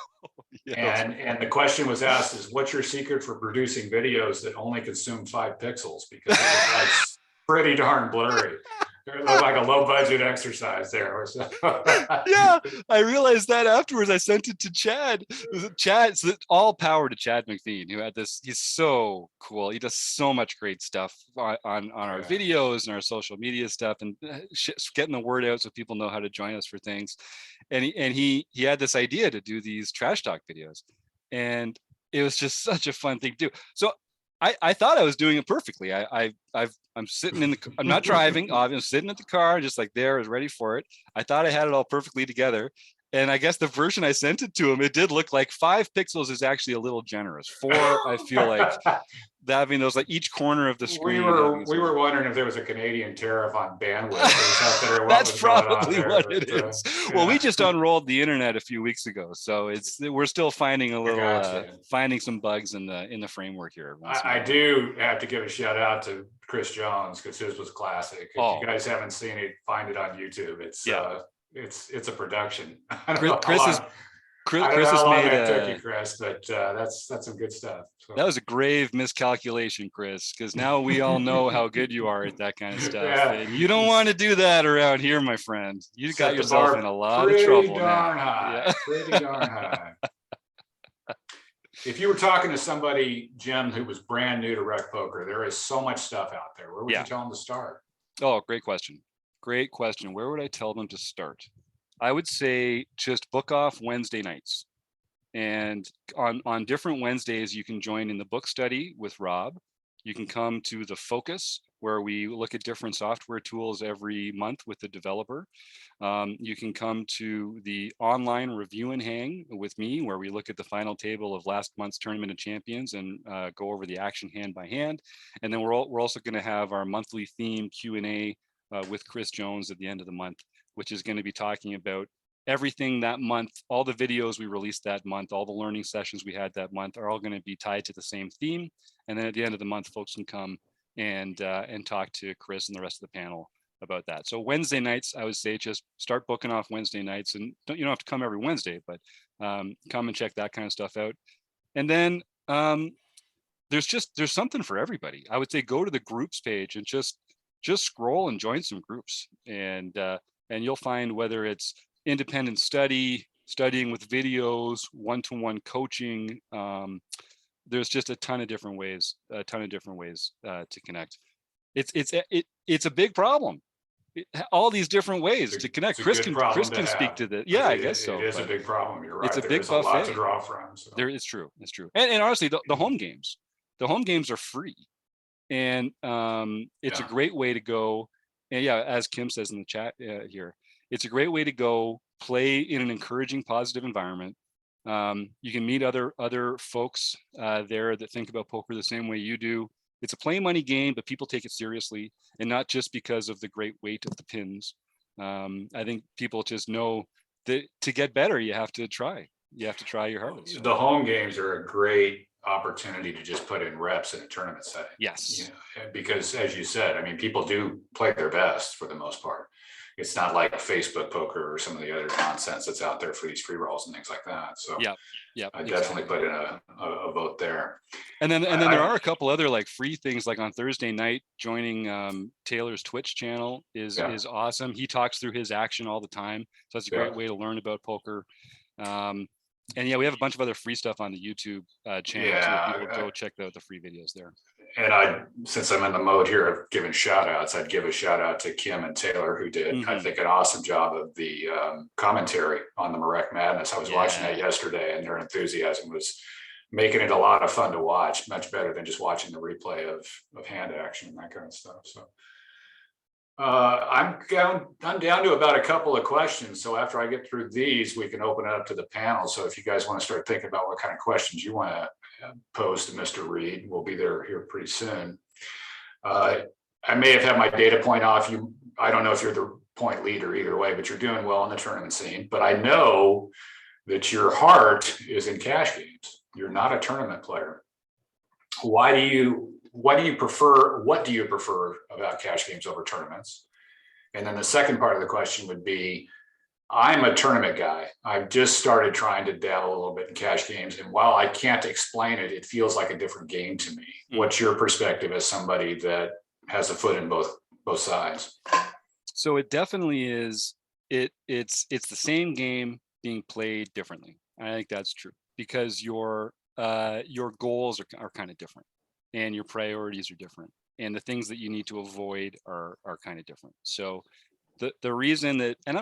and the question was asked is, what's your secret for producing videos that only consume 5 pixels? Because it was like pretty darn blurry. It looked like a low budget exercise there. Yeah, I realized that afterwards. I sent it to Chad. Chad, so all power to Chad McTheen, who had this. He's so cool. He does so much great stuff on our videos and our social media stuff, and getting the word out so people know how to join us for things. And he had this idea to do these trash talk videos, and it was just such a fun thing to do. So I thought I was doing it perfectly. I'm sitting in the, I'm not driving, I'm sitting at the car, just like there, I was ready for it. I thought I had it all perfectly together. And I guess the version I sent it to him, it did look like 5 pixels is actually a little generous. 4, I feel like having those, like each corner of the screen. We were wondering if there was a Canadian tariff on bandwidth or something. Or what That's was going on probably there, what but, it is. yeah. Well, we just unrolled the internet a few weeks ago, so we're still finding a little Gotcha. finding some bugs in the framework here. I do have to give a shout out to Chris Jones because his was classic. If you guys haven't seen it, find it on YouTube. It's a production. Chris has made that took you, Chris, but that's some good stuff. So. That was a grave miscalculation, Chris, because now we all know how good you are at that kind of stuff. Yeah. And you don't want to do that around here, my friend. You got yourself in a lot of trouble now. Pretty darn high. If you were talking to somebody, Jim, who was brand new to RecPoker, there is so much stuff out there. Where would you tell them to start? Oh, great question. Great question. Where would I tell them to start? I would say just book off Wednesday nights. And on different Wednesdays, you can join in the book study with Rob. You can come to the Focus, where we look at different software tools every month with the developer. You can come to the online review and hang with me, where we look at the final table of last month's Tournament of Champions and go over the action hand by hand. And then we're also going to have our monthly theme Q&A with Chris Jones at the end of the month, which is going to be talking about everything that month. All the videos we released that month, all the learning sessions we had that month are all going to be tied to the same theme. And then at the end of the month, folks can come and talk to Chris and the rest of the panel about that. So Wednesday nights, I would say just start booking off Wednesday nights, and you don't have to come every Wednesday, but come and check that kind of stuff out. And then there's something for everybody. I would say go to the groups page and just scroll and join some groups, and you'll find whether it's independent studying with videos, one-to-one coaching. There's just a ton of different ways to connect. It's a big problem. All these different ways to connect. Chris can speak to that. Yeah, I guess so. It is a big problem. You're right. It's a big buffet. A lot to draw from. So. It's true. And honestly, the home games are free, and it's a great way to go. And yeah, as Kim says in the chat here, it's a great way to go play in an encouraging, positive environment. You can meet other folks there that think about poker the same way you do. It's a play money game, but people take it seriously, and not just because of the great weight of the pins. I think people just know that to get better, you have to try. You have to try your hardest. The home games are a great opportunity to just put in reps in a tournament setting. Yes. You know, because as you said, I mean, people do play their best for the most part. It's not like Facebook poker or some of the other nonsense that's out there for these free rolls and things like that. So yeah, I definitely put in a vote there. And then there are a couple other like free things, like on Thursday night, joining Taylor's Twitch channel is awesome. He talks through his action all the time. So that's a great way to learn about poker. And yeah, we have a bunch of other free stuff on the YouTube channel. Yeah, so people go check out the free videos there. And since I'm in the mode here of giving shout outs, I'd give a shout out to Kim and Taylor, who did, I think, an awesome job of the commentary on the Marek Madness. I was watching that yesterday, and their enthusiasm was making it a lot of fun to watch, much better than just watching the replay of hand action and that kind of stuff. So I'm down to about a couple of questions. So after I get through these, we can open it up to the panel. So if you guys want to start thinking about what kind of questions you want to pose to Mr. Reid, we'll be there here pretty soon. I may have had my data point off. I don't know if you're the point leader either way, but you're doing well in the tournament scene. But I know that your heart is in cash games. You're not a tournament player. What do you prefer about cash games over tournaments? And then the second part of the question would be, I'm a tournament guy. I've just started trying to dabble a little bit in cash games. And while I can't explain it, it feels like a different game to me. What's your perspective as somebody that has a foot in both sides? So it definitely is. It's the same game being played differently. I think that's true because your goals are kind of different, and your priorities are different, and the things that you need to avoid are kind of different. So the reason that, and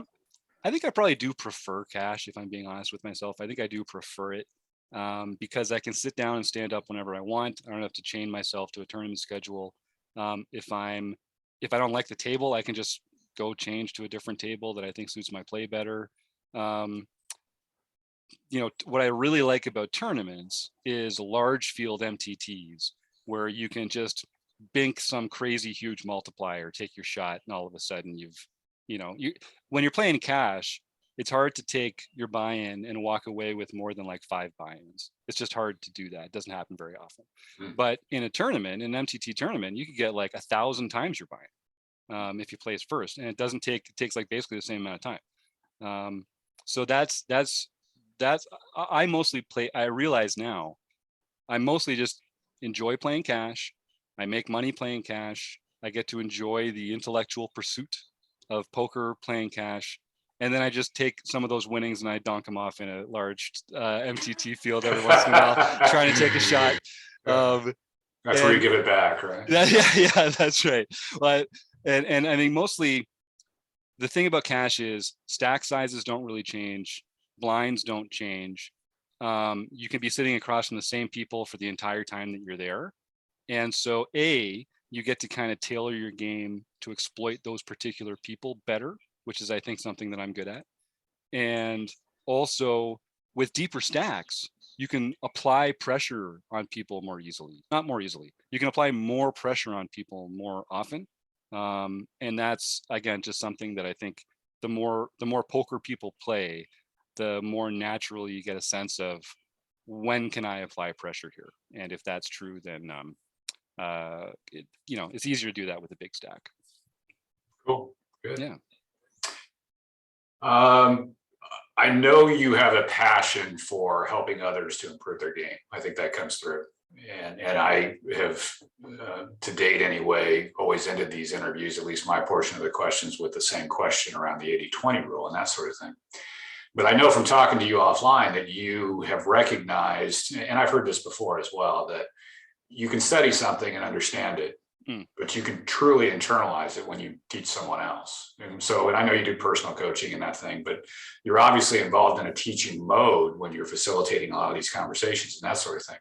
I think I probably do prefer cash, if I'm being honest with myself. I think I do prefer it because I can sit down and stand up whenever I want. I don't have to chain myself to a tournament schedule. If I don't like the table, I can just go change to a different table that I think suits my play better. What I really like about tournaments is large field MTTs where you can just bink some crazy huge multiplier, take your shot, and all of a sudden when you're playing cash, it's hard to take your buy-in and walk away with more than like 5 buy-ins. It's just hard to do that. It doesn't happen very often. But in a tournament, in an MTT tournament, you could get like 1,000 times your buy-in if you place first, and it takes like basically the same amount of time. So that's I mostly play. I realize now I mostly just enjoy playing cash. I make money playing cash. I get to enjoy the intellectual pursuit of poker playing cash. And then I just take some of those winnings and I donk them off in a large MTT field every once in a while, trying to take a shot. That's where you give it back, right? Yeah, that's right. But and I think mostly the thing about cash is stack sizes don't really change. Blinds don't change. You can be sitting across from the same people for the entire time that you're there. And so you get to kind of tailor your game to exploit those particular people better, which is, I think, something that I'm good at. And also with deeper stacks, you can apply pressure on people more easily, not more easily. You can apply more pressure on people more often. And that's, again, just something that I think the more poker people play, the more naturally you get a sense of when can I apply pressure here? And if that's true, then it's easier to do that with a big stack. Cool. Good. Yeah. I know you have a passion for helping others to improve their game. I think that comes through. And I have, to date anyway, always ended these interviews, at least my portion of the questions, with the same question around the 80-20 rule and that sort of thing. But I know from talking to you offline that you have recognized, and I've heard this before as well, that you can study something and understand it, but you can truly internalize it when you teach someone else. And I know you do personal coaching and that thing, but you're obviously involved in a teaching mode when you're facilitating a lot of these conversations and that sort of thing.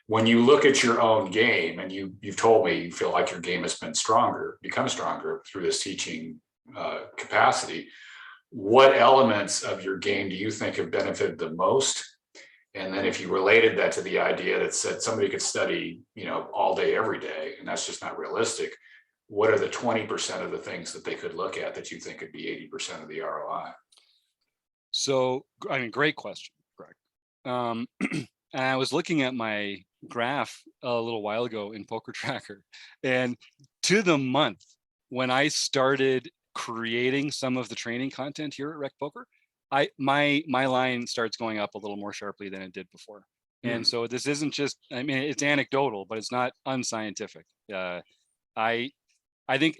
When you look at your own game, and you've told me you feel like your game has become stronger through this teaching capacity, what elements of your game do you think have benefited the most? And then if you related that to the idea that said somebody could study, all day, every day, and that's just not realistic, what are the 20% of the things that they could look at that you think could be 80% of the ROI? So, great question, Greg. And I was looking at my graph a little while ago in Poker Tracker, and to the month when I started creating some of the training content here at RecPoker, my line starts going up a little more sharply than it did before. And so this isn't just, it's anecdotal, but it's not unscientific. I think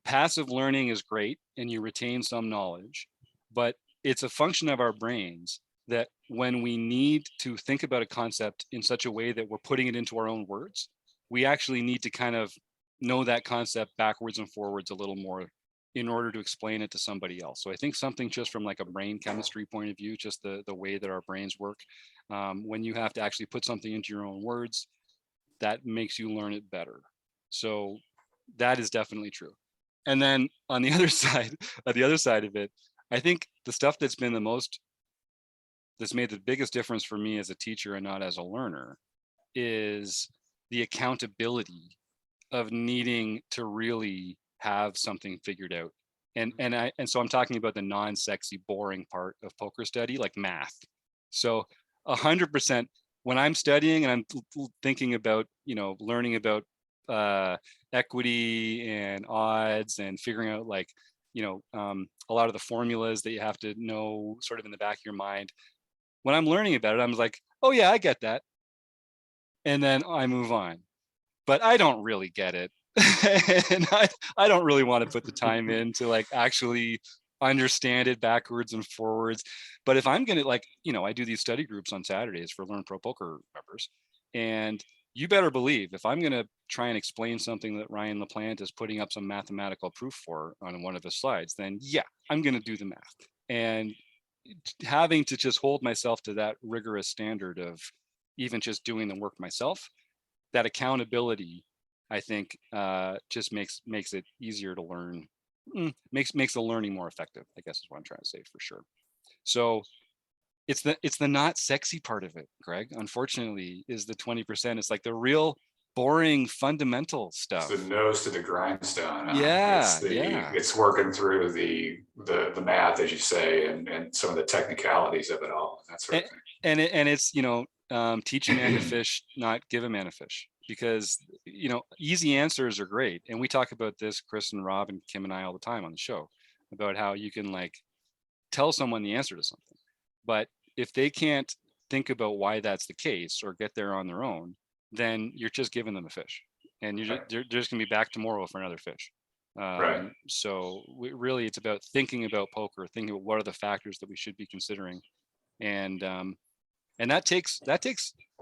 passive learning is great and you retain some knowledge, but it's a function of our brains that when we need to think about a concept in such a way that we're putting it into our own words, we actually need to kind of know that concept backwards and forwards a little more in order to explain it to somebody else. So I think something just from like a brain chemistry point of view, just the way that our brains work, when you have to actually put something into your own words, that makes you learn it better. So that is definitely true. And then on the other side of it, I think the stuff that's made the biggest difference for me as a teacher and not as a learner is the accountability of needing to really have something figured out. And so I'm talking about the non-sexy, boring part of poker study, like math. So 100% when I'm studying and I'm thinking about, learning about equity and odds and figuring out a lot of the formulas that you have to know sort of in the back of your mind. When I'm learning about it, I'm like, oh yeah, I get that. And then I move on. But I don't really get it. And I don't really want to put the time in to like actually understand it backwards and forwards. But if I'm gonna, like, I do these study groups on Saturdays for Learn Pro Poker members, and you better believe if I'm gonna try and explain something that Ryan LaPlante is putting up some mathematical proof for on one of his slides, then yeah, I'm gonna do the math. And having to just hold myself to that rigorous standard of even just doing the work myself, that accountability, I think, just makes it easier to learn, makes the learning more effective, I guess is what I'm trying to say, for sure. So it's the not sexy part of it, Greg, unfortunately, is the 20%. It's like the real boring fundamental stuff. It's the nose to the grindstone. Yeah, It's working through the math, as you say, and some of the technicalities of it all, that sort of thing. And it's teach a man to fish, not give a man a fish, because easy answers are great, and we talk about this, Chris and Rob and Kim and I, all the time on the show, about how you can like tell someone the answer to something, but if they can't think about why that's the case or get there on their own, then you're just giving them a fish, and they're just gonna be back tomorrow for another fish. Right. So really, it's about thinking about poker, thinking about what are the factors that we should be considering, and that takes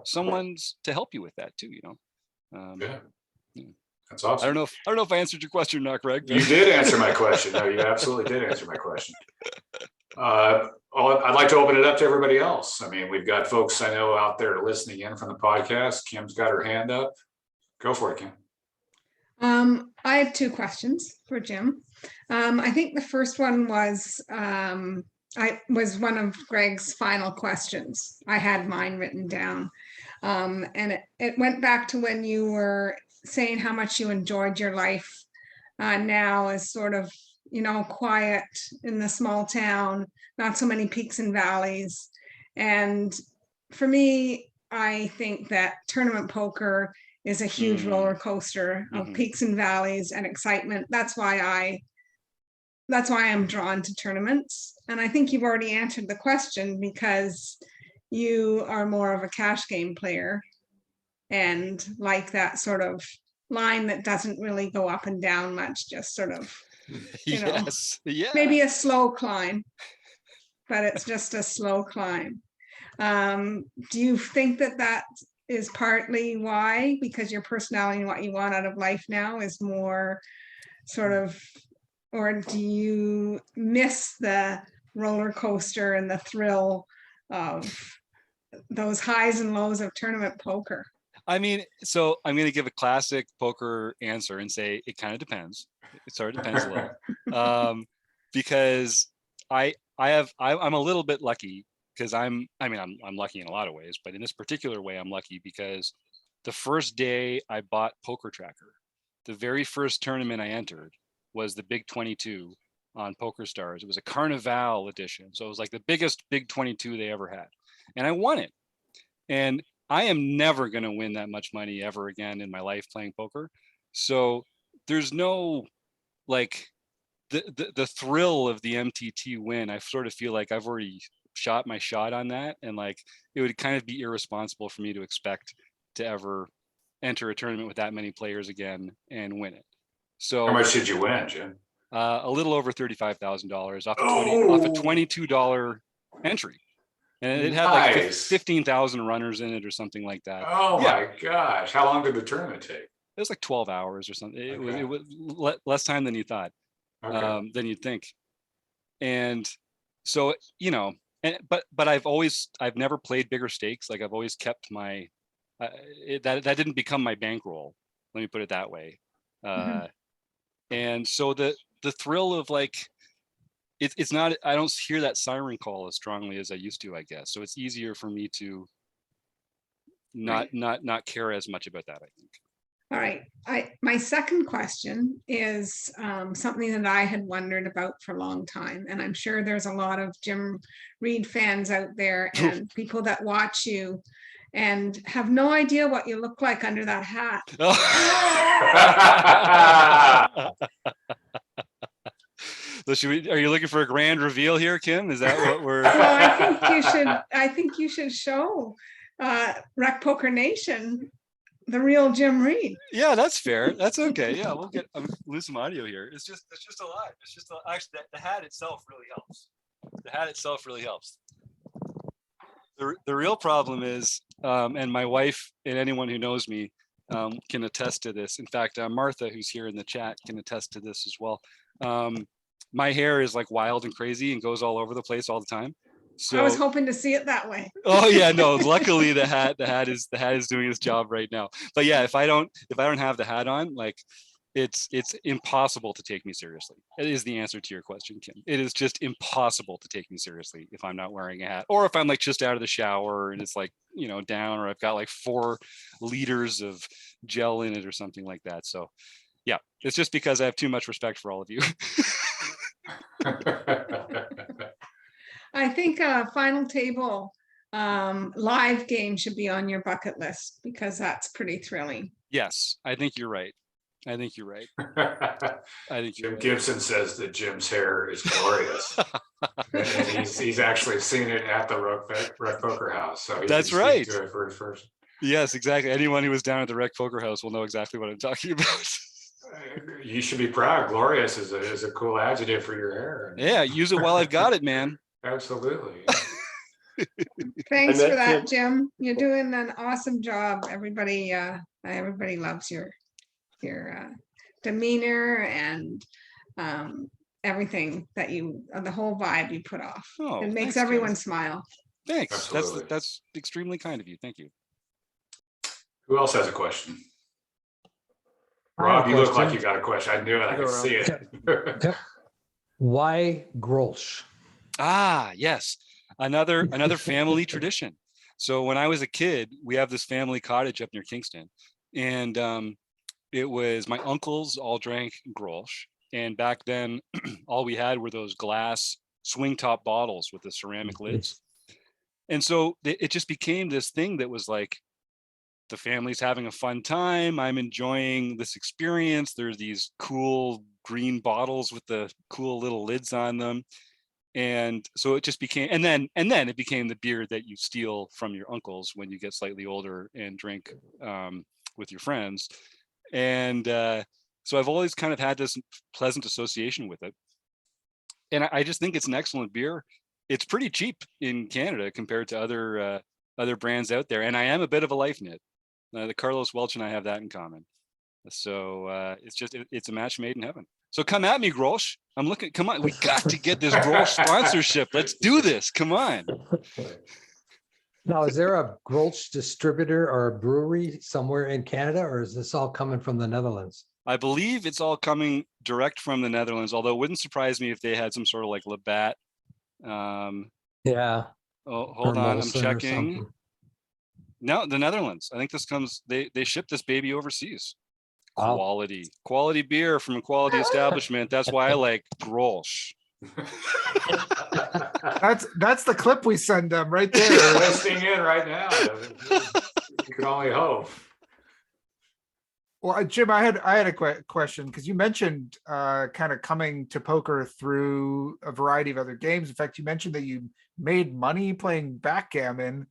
someone to help you with that too. Yeah. That's awesome. I don't know if I answered your question or not, Greg. You did answer my question. No, you absolutely did answer my question. I'd like to open it up to everybody else. I mean, we've got folks I know out there listening in from the podcast. Kim's got her hand up. Go for it, Kim. I had two questions for Jim. I think the first one was one of Greg's final questions. I had mine written down, and it went back to when you were saying how much you enjoyed your life now as sort of quiet in the small town, not so many peaks and valleys. And for me, I think that tournament poker is a huge roller coaster of peaks and valleys and excitement. That's why I'm drawn to tournaments. And I think you've already answered the question, because you are more of a cash game player and like that sort of line that doesn't really go up and down much, just sort of, Yes. Yeah. maybe a slow climb, but it's just a slow climb. Do you think that is partly why, because your personality and what you want out of life now is more sort of, or do you miss the roller coaster and the thrill of those highs and lows of tournament poker? I mean, so I'm going to give a classic poker answer and say it kind of depends. It sort of depends a little, because I'm a little bit lucky, because I'm lucky in a lot of ways, but in this particular way, I'm lucky because the first day I bought Poker Tracker, the very first tournament I entered was the Big 22 on PokerStars. It was a Carnival edition, so it was like the biggest Big 22 they ever had, and I won it. And I am never going to win that much money ever again in my life playing poker. So there's no like the thrill of the MTT win. I sort of feel like I've already shot my shot on that, and like it would kind of be irresponsible for me to expect to ever enter a tournament with that many players again and win it. So how much did you win, Jim? A little over $35,000 off a $22 entry. And it had like 15,000 runners in it or something like that. Oh my gosh. How long did the tournament take? It was like 12 hours or something. It was less time than you thought, than you'd think. And so, but I've never played bigger stakes. Like I've always kept my, that didn't become my bankroll. Let me put it that way. And so the thrill of like, it's not, I don't hear that siren call as strongly as I used to, I guess. So it's easier for me to not care as much about that, I think. All right. My second question is something that I had wondered about for a long time. And I'm sure there's a lot of Jim Reid fans out there and people that watch you and have no idea what you look like under that hat. So are you looking for a grand reveal here, Kim? Is that what we're? Well, I think you should show RecPoker Nation the real Jim Reid. Yeah, that's fair. That's okay. Yeah, I'm lose some audio here. It's just a lot. Actually the hat itself really helps. The hat itself really helps. The real problem is, and my wife and anyone who knows me can attest to this. In fact, Martha, who's here in the chat, can attest to this as well. My hair is like wild and crazy and goes all over the place all the time. So I was hoping to see it that way. oh yeah, no, luckily the hat is doing its job right now. But yeah, if I don't have the hat on, like it's impossible to take me seriously. It is the answer to your question, Kim. It is just impossible to take me seriously if I'm not wearing a hat, or if I'm like just out of the shower and it's like, you know, down, or I've got like 4 liters of gel in it or something like that. So yeah, it's just because I have too much respect for all of you. I think a final table live game should be on your bucket list because that's pretty thrilling. Yes, I think you're right. I think you're right. Jim Gibson says that Jim's hair is glorious. And he's actually seen it at the RecPoker house. So he That's can right. speak to it for his first. Yes, exactly. Anyone who was down at the RecPoker house will know exactly what I'm talking about. You should be proud. Glorious is a cool adjective for your hair. Yeah, use it while I've got it, man. Absolutely. Thanks met for that, Jim. You're doing an awesome job. Everybody loves your demeanor and everything that the whole vibe you put off. Oh, It makes thanks, everyone guys. smile. Thanks. Absolutely. That's extremely kind of you. Thank you. Who else has a question? I have a Rob, you look like question. you got a question. I knew it. I Go, could Rob. see it. Yep. Why Grolsch? Ah, yes. Another family tradition. So when I was a kid, we have this family cottage up near Kingston, and it was my uncles all drank Grolsch, and back then all we had were those glass swing top bottles with the ceramic lids. And so it just became this thing that was like, the family's having a fun time. I'm enjoying this experience. There's these cool green bottles with the cool little lids on them. And so it just became, and then it became the beer that you steal from your uncles when you get slightly older and drink with your friends. And so I've always kind of had this pleasant association with it. And I just think it's an excellent beer. It's pretty cheap in Canada compared to other brands out there. And I am a bit of a life nit. The Carlos Welch and I have that in common. So it's a match made in heaven. So come at me, Grolsch. I'm looking, come on, we got to get this Grolsch sponsorship. Let's do this, come on. Now, is there a Grolsch distributor or a brewery somewhere in Canada, or is this all coming from the Netherlands? I believe it's all coming direct from the Netherlands, although it wouldn't surprise me if they had some sort of like Labatt. Yeah. Oh, hold on, I'm Molson or checking. something. No, the Netherlands. I think this comes, they ship this baby overseas. Wow. Quality beer from a quality establishment. That's why I like Grolsch. That's the clip we send them right They're there. listening in right now. You can only hope. Well, Jim, I had a question because you mentioned kind of coming to poker through a variety of other games. In fact, you mentioned that you made money playing backgammon.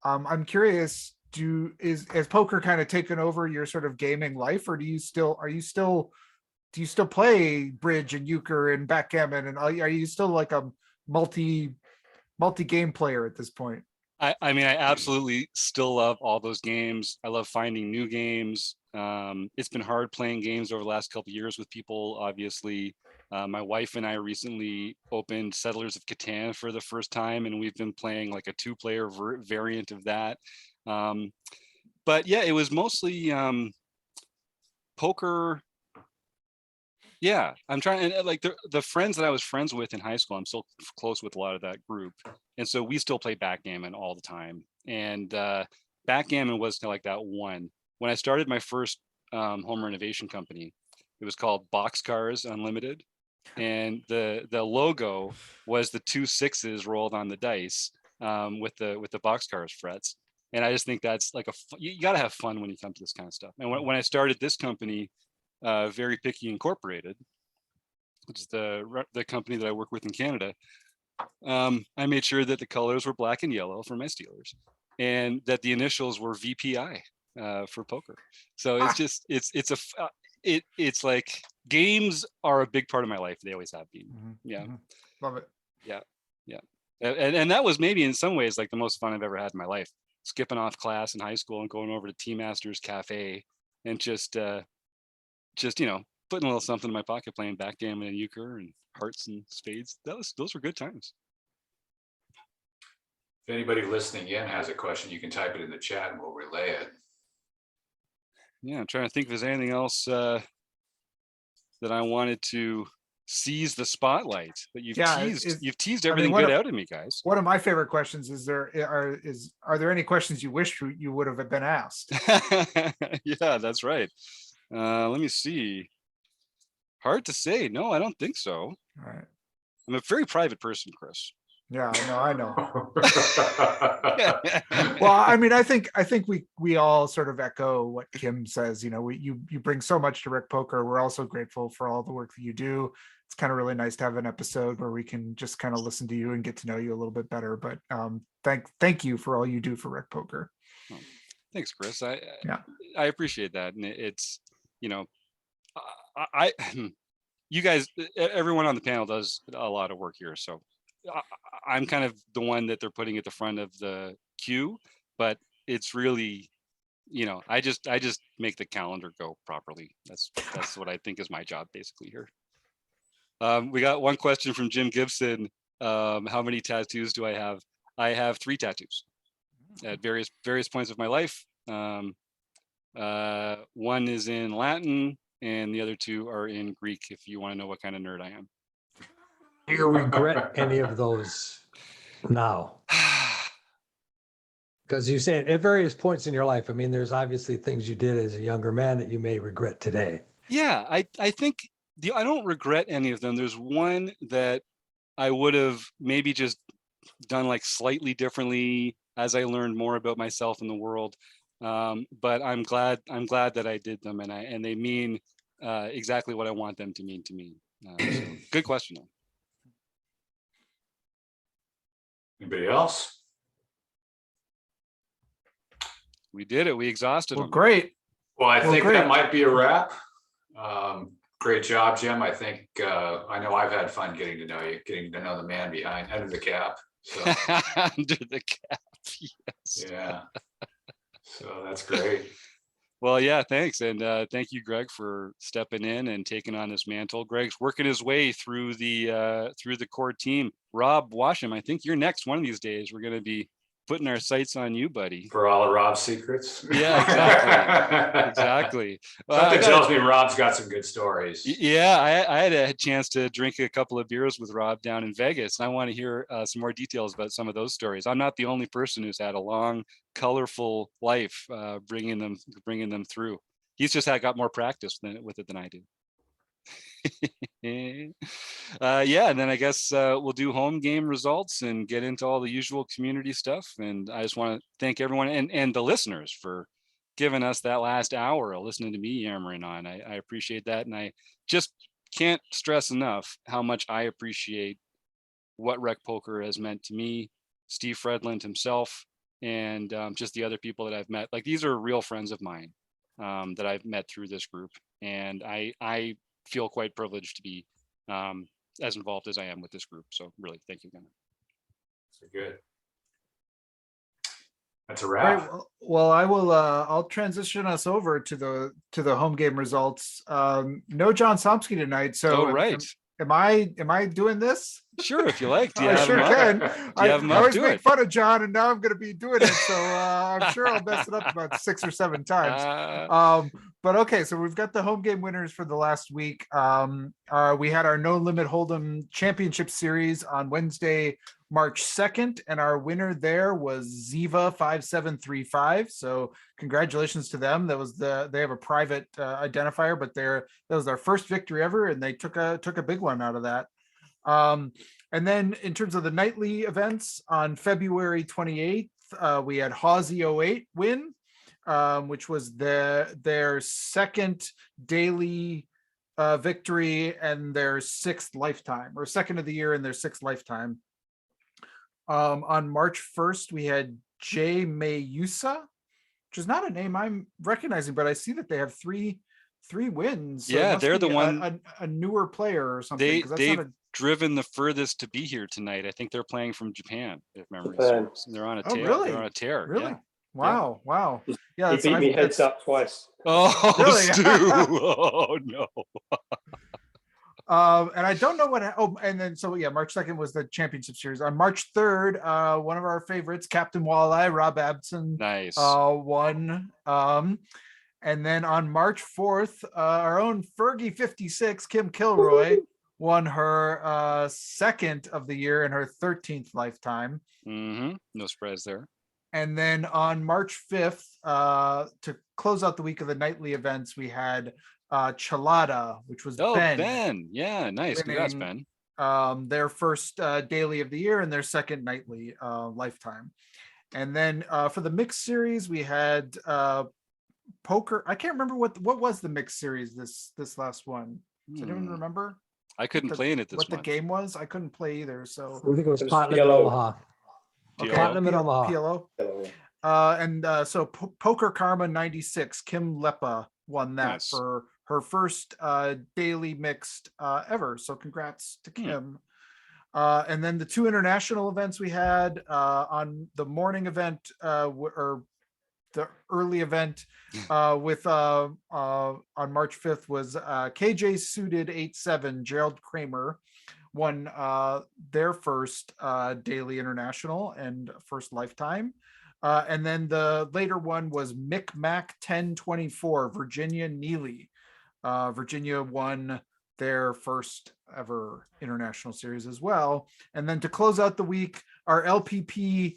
I'm curious, has poker kind of taken over your sort of gaming life, or do you still play bridge and euchre and backgammon, and are you still like a multi game player at this point? I mean, I absolutely still love all those games. I love finding new games. It's been hard playing games over the last couple of years with people, obviously. My wife and I recently opened Settlers of Catan for the first time, and we've been playing like a 2-player variant of that. But yeah, it was mostly poker. Yeah, I'm trying, and like the friends that I was friends with in high school, I'm still close with a lot of that group. And so we still play backgammon all the time. And backgammon was kind of like that one. When I started my first home renovation company, it was called Boxcars Unlimited. And the logo was the 2 6s rolled on the dice with the Boxcars frets. And I just think that's like you got to have fun when you come to this kind of stuff. And when I started this company, Very Picky Incorporated, which is the company that I work with in Canada, I made sure that the colors were black and yellow for my Steelers, and that the initials were VPI. for poker. So it's just it's like games are a big part of my life. They always have been. Yeah. Love it. Yeah. And that was maybe in some ways like the most fun I've ever had in my life. Skipping off class in high school and going over to Tea Masters Cafe and just putting a little something in my pocket, playing backgammon and euchre and hearts and spades. Those were good times. If anybody listening in has a question, you can type it in the chat and we'll relay it. Yeah, I'm trying to think if there's anything else that I wanted to seize the spotlight, but you've teased everything good out of me, guys. One of my favorite questions is are there any questions you wish you would have been asked? Yeah, that's right. Let me see. Hard to say. No, I don't think so. All right. I'm a very private person, Chris. Yeah, I know. Well, I mean, I think we all sort of echo what Kim says. You bring so much to RecPoker. We're also grateful for all the work that you do. It's kind of really nice to have an episode where we can just kind of listen to you and get to know you a little bit better. But thank you for all you do for RecPoker. Oh, thanks, Chris. I appreciate that, and it's you guys, everyone on the panel does a lot of work here, so I'm kind of the one that they're putting at the front of the queue, but it's really, I just make the calendar go properly. That's what I think is my job basically here. We got one question from Jim Gibson. How many tattoos do I have? I have 3 tattoos at various points of my life. One is in Latin and the other 2 are in Greek, if you want to know what kind of nerd I am. Do you regret any of those now? Because you said at various points in your life, I mean, there's obviously things you did as a younger man that you may regret today. Yeah, I think I don't regret any of them. There's one that I would have maybe just done like slightly differently as I learned more about myself and the world. But I'm glad that I did them, and they mean exactly what I want them to mean to me. So good question though. Anybody else? We did it. We exhausted them. Great. Well, I think that might be a wrap. Great job, Jim. I think I know I've had fun getting to know you, getting to know the man under the cap. So. Under the cap, yes. Yeah. So that's great. Well, yeah, thanks. And thank you, Greg, for stepping in and taking on this mantle. Greg's working his way through the core team. Rob Washam, I think you're next one of these days. We're going to be putting our sights on you, buddy. For all of Rob's secrets. Yeah, exactly. Exactly. Something tells me Rob's got some good stories. Yeah, I had a chance to drink a couple of beers with Rob down in Vegas, and I want to hear some more details about some of those stories. I'm not the only person who's had a long, colorful life bringing them through. He's just got more practice with it than I do. Yeah, and then I guess we'll do home game results and get into all the usual community stuff. And I just want to thank everyone and the listeners for giving us that last hour of listening to me yammering on. I appreciate that, and I just can't stress enough how much I appreciate what RecPoker has meant to me, Steve Fredland himself, and just the other people that I've met. Like, these are real friends of mine that I've met through this group, and I feel quite privileged to be as involved as I am with this group. So really, thank you again. So good. That's a wrap. Right, well, I will. I'll transition us over to the home game results. No John Somsky tonight. So, right. Am I doing this? Sure, if you like. I sure can. I always make it. fun of John, and now I'm going to be doing it. So I'm sure I'll mess it up about 6 or 7 times. But okay, so we've got the home game winners for the last week. We had our No Limit Hold'em Championship Series on Wednesday, March 2nd, and our winner there was Ziva 5735. So congratulations to them. They have a private identifier, but that was their first victory ever, and they took a big one out of that. And then in terms of the nightly events, on February 28th, we had Hawsey 08 win, which was their second daily victory and their 6th lifetime, or second of the year and their 6th lifetime. On March 1st, we had Jay Mayusa which is not a name I'm recognizing, but I see that they have three wins. So it Yeah, must they're the be one. a newer player or something, They because that's they've not a. driven the furthest to be here tonight. I think they're playing from Japan, if memory Japan. serves. They're on a Oh, tear. really? They're on a tear. Really? Yeah. Wow. Wow. Yeah. He That's, beat me heads that's up twice. Oh, Really? Stu. Oh no. And I don't know what. Oh, and then so yeah, March 2nd was the championship series. On March 3rd, one of our favorites, Captain Walleye, Rob Abson, Nice. won. And then on March 4th, our own Fergie 56, Kim Kilroy, won her second of the year in her 13th lifetime. No surprise there. And then on March 5th, to close out the week of the nightly events, we had Chelada, which was Oh, Ben. Ben. Yeah, nice. Congrats, winning, Ben. their first daily of the year and their second nightly lifetime. And then for the mixed series, we had poker. I can't remember what was the mixed series this last one. Does anyone remember? I couldn't play in it this what month. the game was? I couldn't play either. So I think it was It was Tottenham in PLO. Omaha. okay, Tottenham in Omaha. PLO. Hello. So Poker Karma 96, Kim Lepa won that Nice. for her first daily mixed ever. So congrats to Kim. And then the two international events we had on the morning event or the early event with on March 5th was KJ Suited 8-7, Gerald Kramer won their first daily international and first lifetime. And then the later one was Micmac 1024, Virginia Neely. Virginia won their first ever international series as well. And then to close out the week, our LPP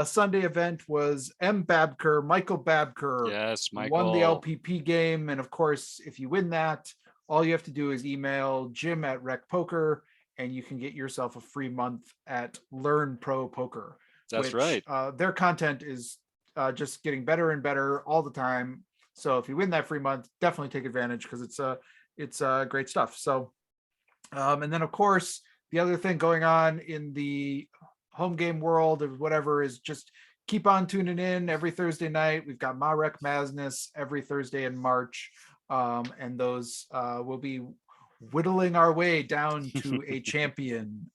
Sunday event was Michael Babker. Yes, Michael won the LPP game. And of course, if you win that, all you have to do is email Jim at RecPoker and you can get yourself a free month at Learn Pro Poker. That's right. Their content is just getting better and better all the time. So if you win that free month, definitely take advantage because it's great stuff. So, and then of course, the other thing going on in the home game world or whatever is just keep on tuning in every Thursday night. We've got Marek Masness every Thursday in March. And those will be whittling our way down to a champion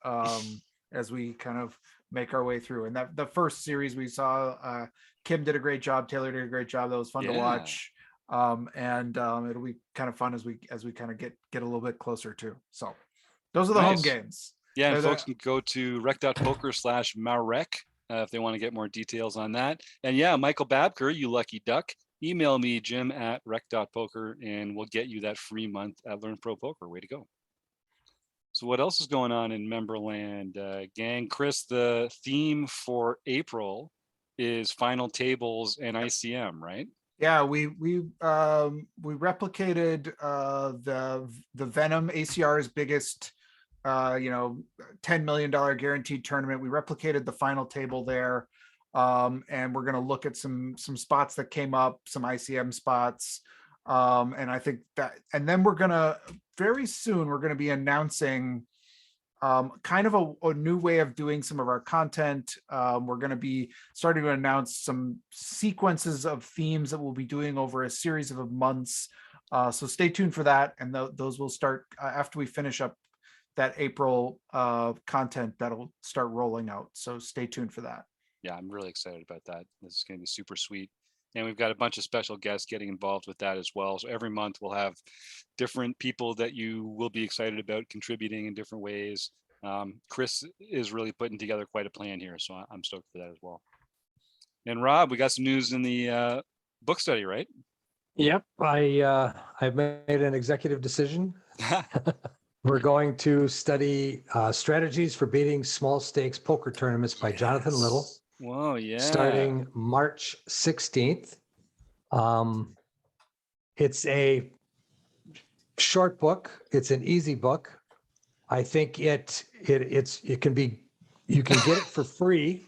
as we kind of make our way through. And that the first series we saw, Kim did a great job, Taylor did a great job. That was fun to watch. And it'll be kind of fun as we kind of get a little bit closer too. So those are the home games. Yeah, and folks can go to rec.poker/Marek if they want to get more details on that. And yeah, Michael Babker, you lucky duck, email me, Jim at rec.poker, and we'll get you that free month at Learn Pro Poker. Way to go. So what else is going on in Memberland, gang? Chris, the theme for April is final tables and ICM, right? Yeah, we replicated the Venom ACR's biggest $10 million guaranteed tournament. We replicated the final table there. And we're going to look at some spots that came up, some ICM spots. And I think that, and then we're going to very soon, we're going to be announcing kind of a new way of doing some of our content. We're going to be starting to announce some sequences of themes that we'll be doing over a series of months. So stay tuned for that. And those will start after we finish up that April content that'll start rolling out. So stay tuned for that. Yeah, I'm really excited about that. This is going to be super sweet. And we've got a bunch of special guests getting involved with that as well. So every month we'll have different people that you will be excited about contributing in different ways. Chris is really putting together quite a plan here. So I'm stoked for that as well. And Rob, we got some news in the book study, right? Yep, I've made an executive decision. We're going to study strategies for beating small stakes poker tournaments by Jonathan Little. Whoa, yeah. Starting March 16th. It's a short book. It's an easy book. I think it can be, you can get it for free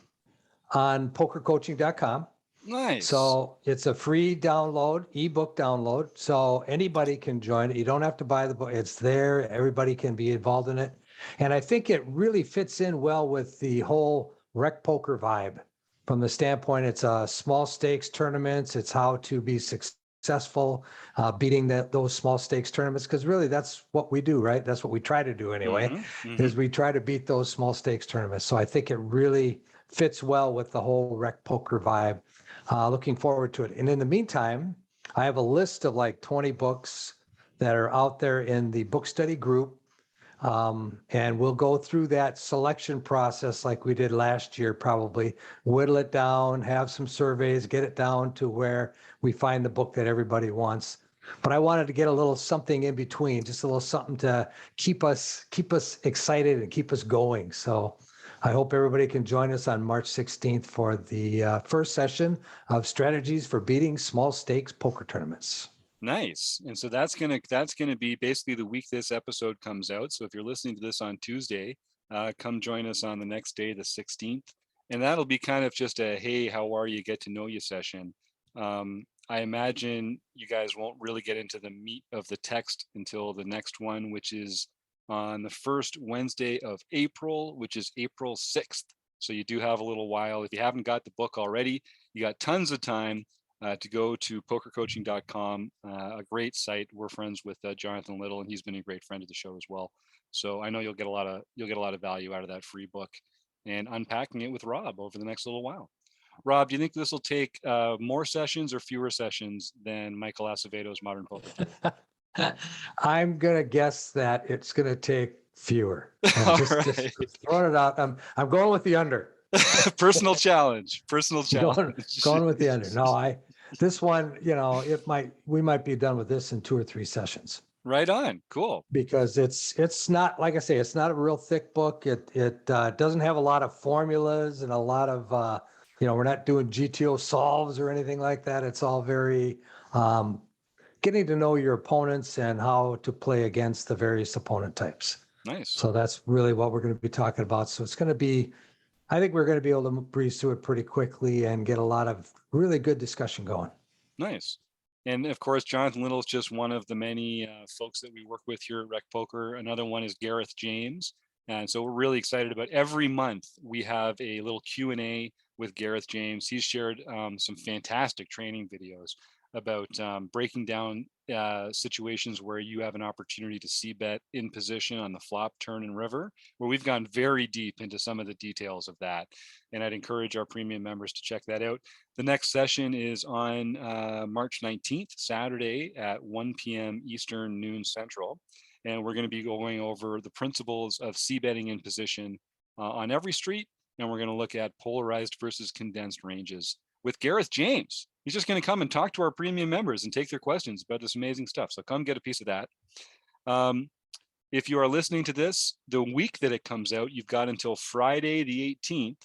on pokercoaching.com. Nice. So it's a free download, ebook download. So anybody can join it. You don't have to buy the book. It's there. Everybody can be involved in it. And I think it really fits in well with the whole RecPoker vibe. from the standpoint, it's small stakes tournaments. It's how to be successful beating those small stakes tournaments, because really that's what we do, right? That's what we try to do anyway, is we try to beat those small stakes tournaments. So I think it really fits well with the whole rec poker vibe. Looking forward to it. And in the meantime, I have a list of like 20 books that are out there in the book study group. And we'll go through that selection process like we did last year, probably whittle it down, have some surveys, get it down to where we find the book that everybody wants. But I wanted to get a little something in between, just a little something to keep us excited and keep us going. So I hope everybody can join us on March 16th for the first session of strategies for beating small stakes poker tournaments. Nice. And so that's gonna be basically the week this episode comes out. So if you're listening to this on Tuesday, come join us on the next day, the 16th. And that'll be kind of just a, hey, how are you, get to know you session. I imagine you guys won't really get into the meat of the text until the next one, which is on the first Wednesday of April, which is April 6th. So you do have a little while. If you haven't got the book already, you got tons of time to go to pokercoaching.com, a great site. We're friends with Jonathan Little, and he's been a great friend of the show as well. So I know you'll get a lot of value out of that free book and unpacking it with Rob over the next little while. Rob, do you think this will take more sessions or fewer sessions than Michael Acevedo's Modern Poker? I'm gonna guess that it's gonna take fewer. All Just right. throwing it out. I'm going with the under. Personal challenge. Going with the under. No, this one, we might be done with this in 2 or 3 sessions. Right on. Cool. Because it's not, like I say, it's not a real thick book. It doesn't have a lot of formulas and a lot of we're not doing GTO solves or anything like that. It's all very getting to know your opponents and how to play against the various opponent types. Nice. So that's really what we're going to be talking about. So it's going to be, I think we're going to be able to breeze through it pretty quickly and get a lot of really good discussion going. Nice. And of course, Jonathan Little is just one of the many folks that we work with here at RecPoker. Another one is Gareth James. And so we're really excited about every month we have a little Q&A with Gareth James. He's shared some fantastic training videos about breaking down situations where you have an opportunity to c-bet in position on the flop, turn, and river, where we've gone very deep into some of the details of that. And I'd encourage our premium members to check that out. The next session is on March 19th, Saturday at 1 p.m. Eastern, noon Central. And we're going to be going over the principles of c-betting in position on every street. And we're going to look at polarized versus condensed ranges with Gareth James. He's just going to come and talk to our premium members and take their questions about this amazing stuff. So come get a piece of that. If you are listening to this, the week that it comes out, you've got until Friday the 18th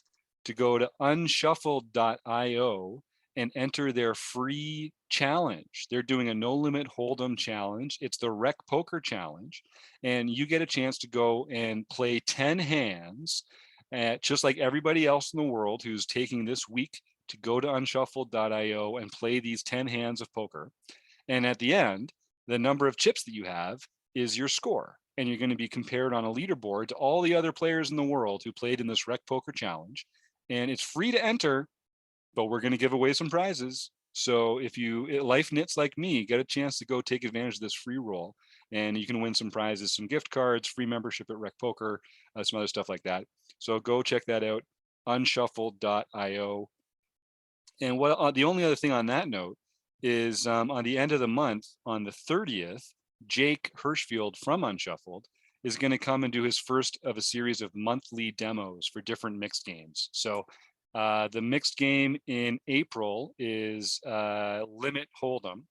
to go to unshuffled.io and enter their free challenge. They're doing a no limit hold'em challenge. It's the Rec Poker Challenge. And you get a chance to go and play 10 hands, just like everybody else in the world who's taking this week to go to unshuffled.io and play these 10 hands of poker. And at the end, the number of chips that you have is your score. And you're going to be compared on a leaderboard to all the other players in the world who played in this Rec Poker Challenge. And it's free to enter, but we're going to give away some prizes. So if you life nits like me, get a chance to go take advantage of this free roll, and you can win some prizes, some gift cards, free membership at Rec Poker, some other stuff like that. So go check that out, unshuffled.io. And what the only other thing on that note is on the end of the month, on the 30th, Jake Hirschfield from Unshuffled is going to come and do his first of a series of monthly demos for different mixed games. So the mixed game in April is Limit Hold'em.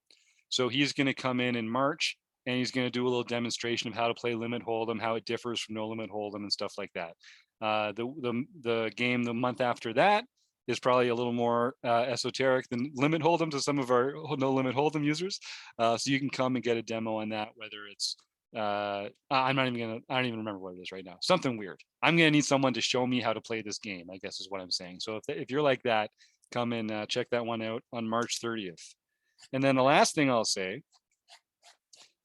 So he's going to come in March and he's going to do a little demonstration of how to play Limit Hold'em, how it differs from No Limit Hold'em and stuff like that. The game the month after that is probably a little more esoteric than Limit Hold'em to some of our No Limit Hold'em users. So you can come and get a demo on that, whether it's I don't even remember what it is right now. Something weird. I'm gonna need someone to show me how to play this game, I guess is what I'm saying. So if you're like that, come and check that one out on March 30th. And then the last thing I'll say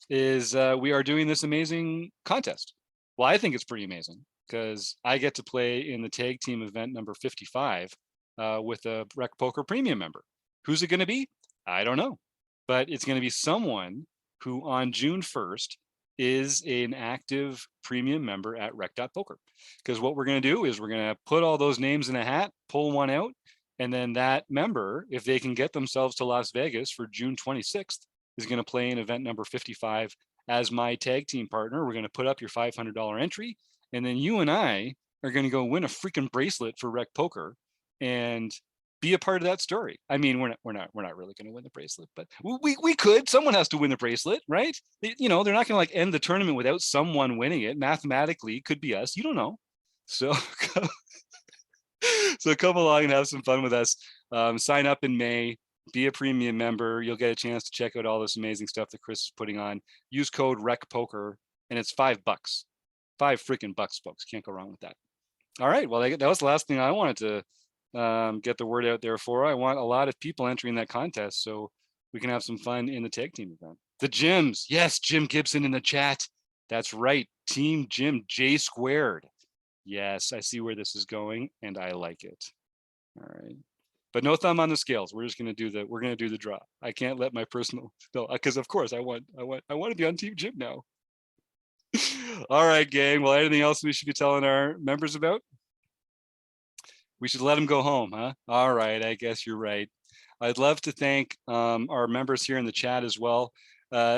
is we are doing this amazing contest. Well, I think it's pretty amazing because I get to play in the tag team event number 55 with a RecPoker premium member. Who's it going to be? I don't know, but it's going to be someone who on June 1st is an active premium member at rec.poker. Because what we're going to do is we're going to put all those names in a hat, pull one out, and then that member, if they can get themselves to Las Vegas for June 26th, is going to play in event number 55 as my tag team partner. We're going to put up your $500 entry, and then you and I are going to go win a freaking bracelet for RecPoker and be a part of that story. I mean, we're not really going to win the bracelet, but we could. Someone has to win the bracelet, right? You know, they're not going to like end the tournament without someone winning it. Mathematically, it could be us. You don't know. So, so come along and have some fun with us. Sign up in May. Be a premium member. You'll get a chance to check out all this amazing stuff that Chris is putting on. Use code RecPoker, and it's $5. $5 freaking bucks, folks. Can't go wrong with that. All right. Well, that was the last thing I wanted to get the word out there for. I want a lot of people entering that contest so we can have some fun in the tag team event. The gyms. Yes, Jim Gibson in the chat. That's right. Team Jim J squared. Yes, I see where this is going and I like it. All right. But no thumb on the scales. We're just going to do the draw. I can't let my personal, because of course I want to be on Team Jim now. All right, gang. Well, anything else we should be telling our members about? We should let them go home, huh? All right, I guess you're right. I'd love to thank our members here in the chat as well.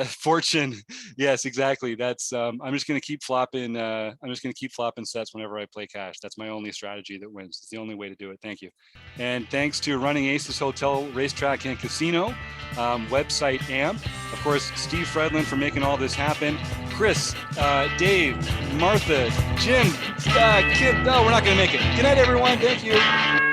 Fortune, yes, exactly. That's I'm just gonna keep flopping. Sets whenever I play cash. That's my only strategy that wins. It's the only way to do it. Thank you. And thanks to Running Aces Hotel, Racetrack, and Casino, website AMP. Of course, Steve Fredlin for making all this happen. Chris, Dave, Martha, Jim, Kim. No, we're not gonna make it. Good night, everyone. Thank you.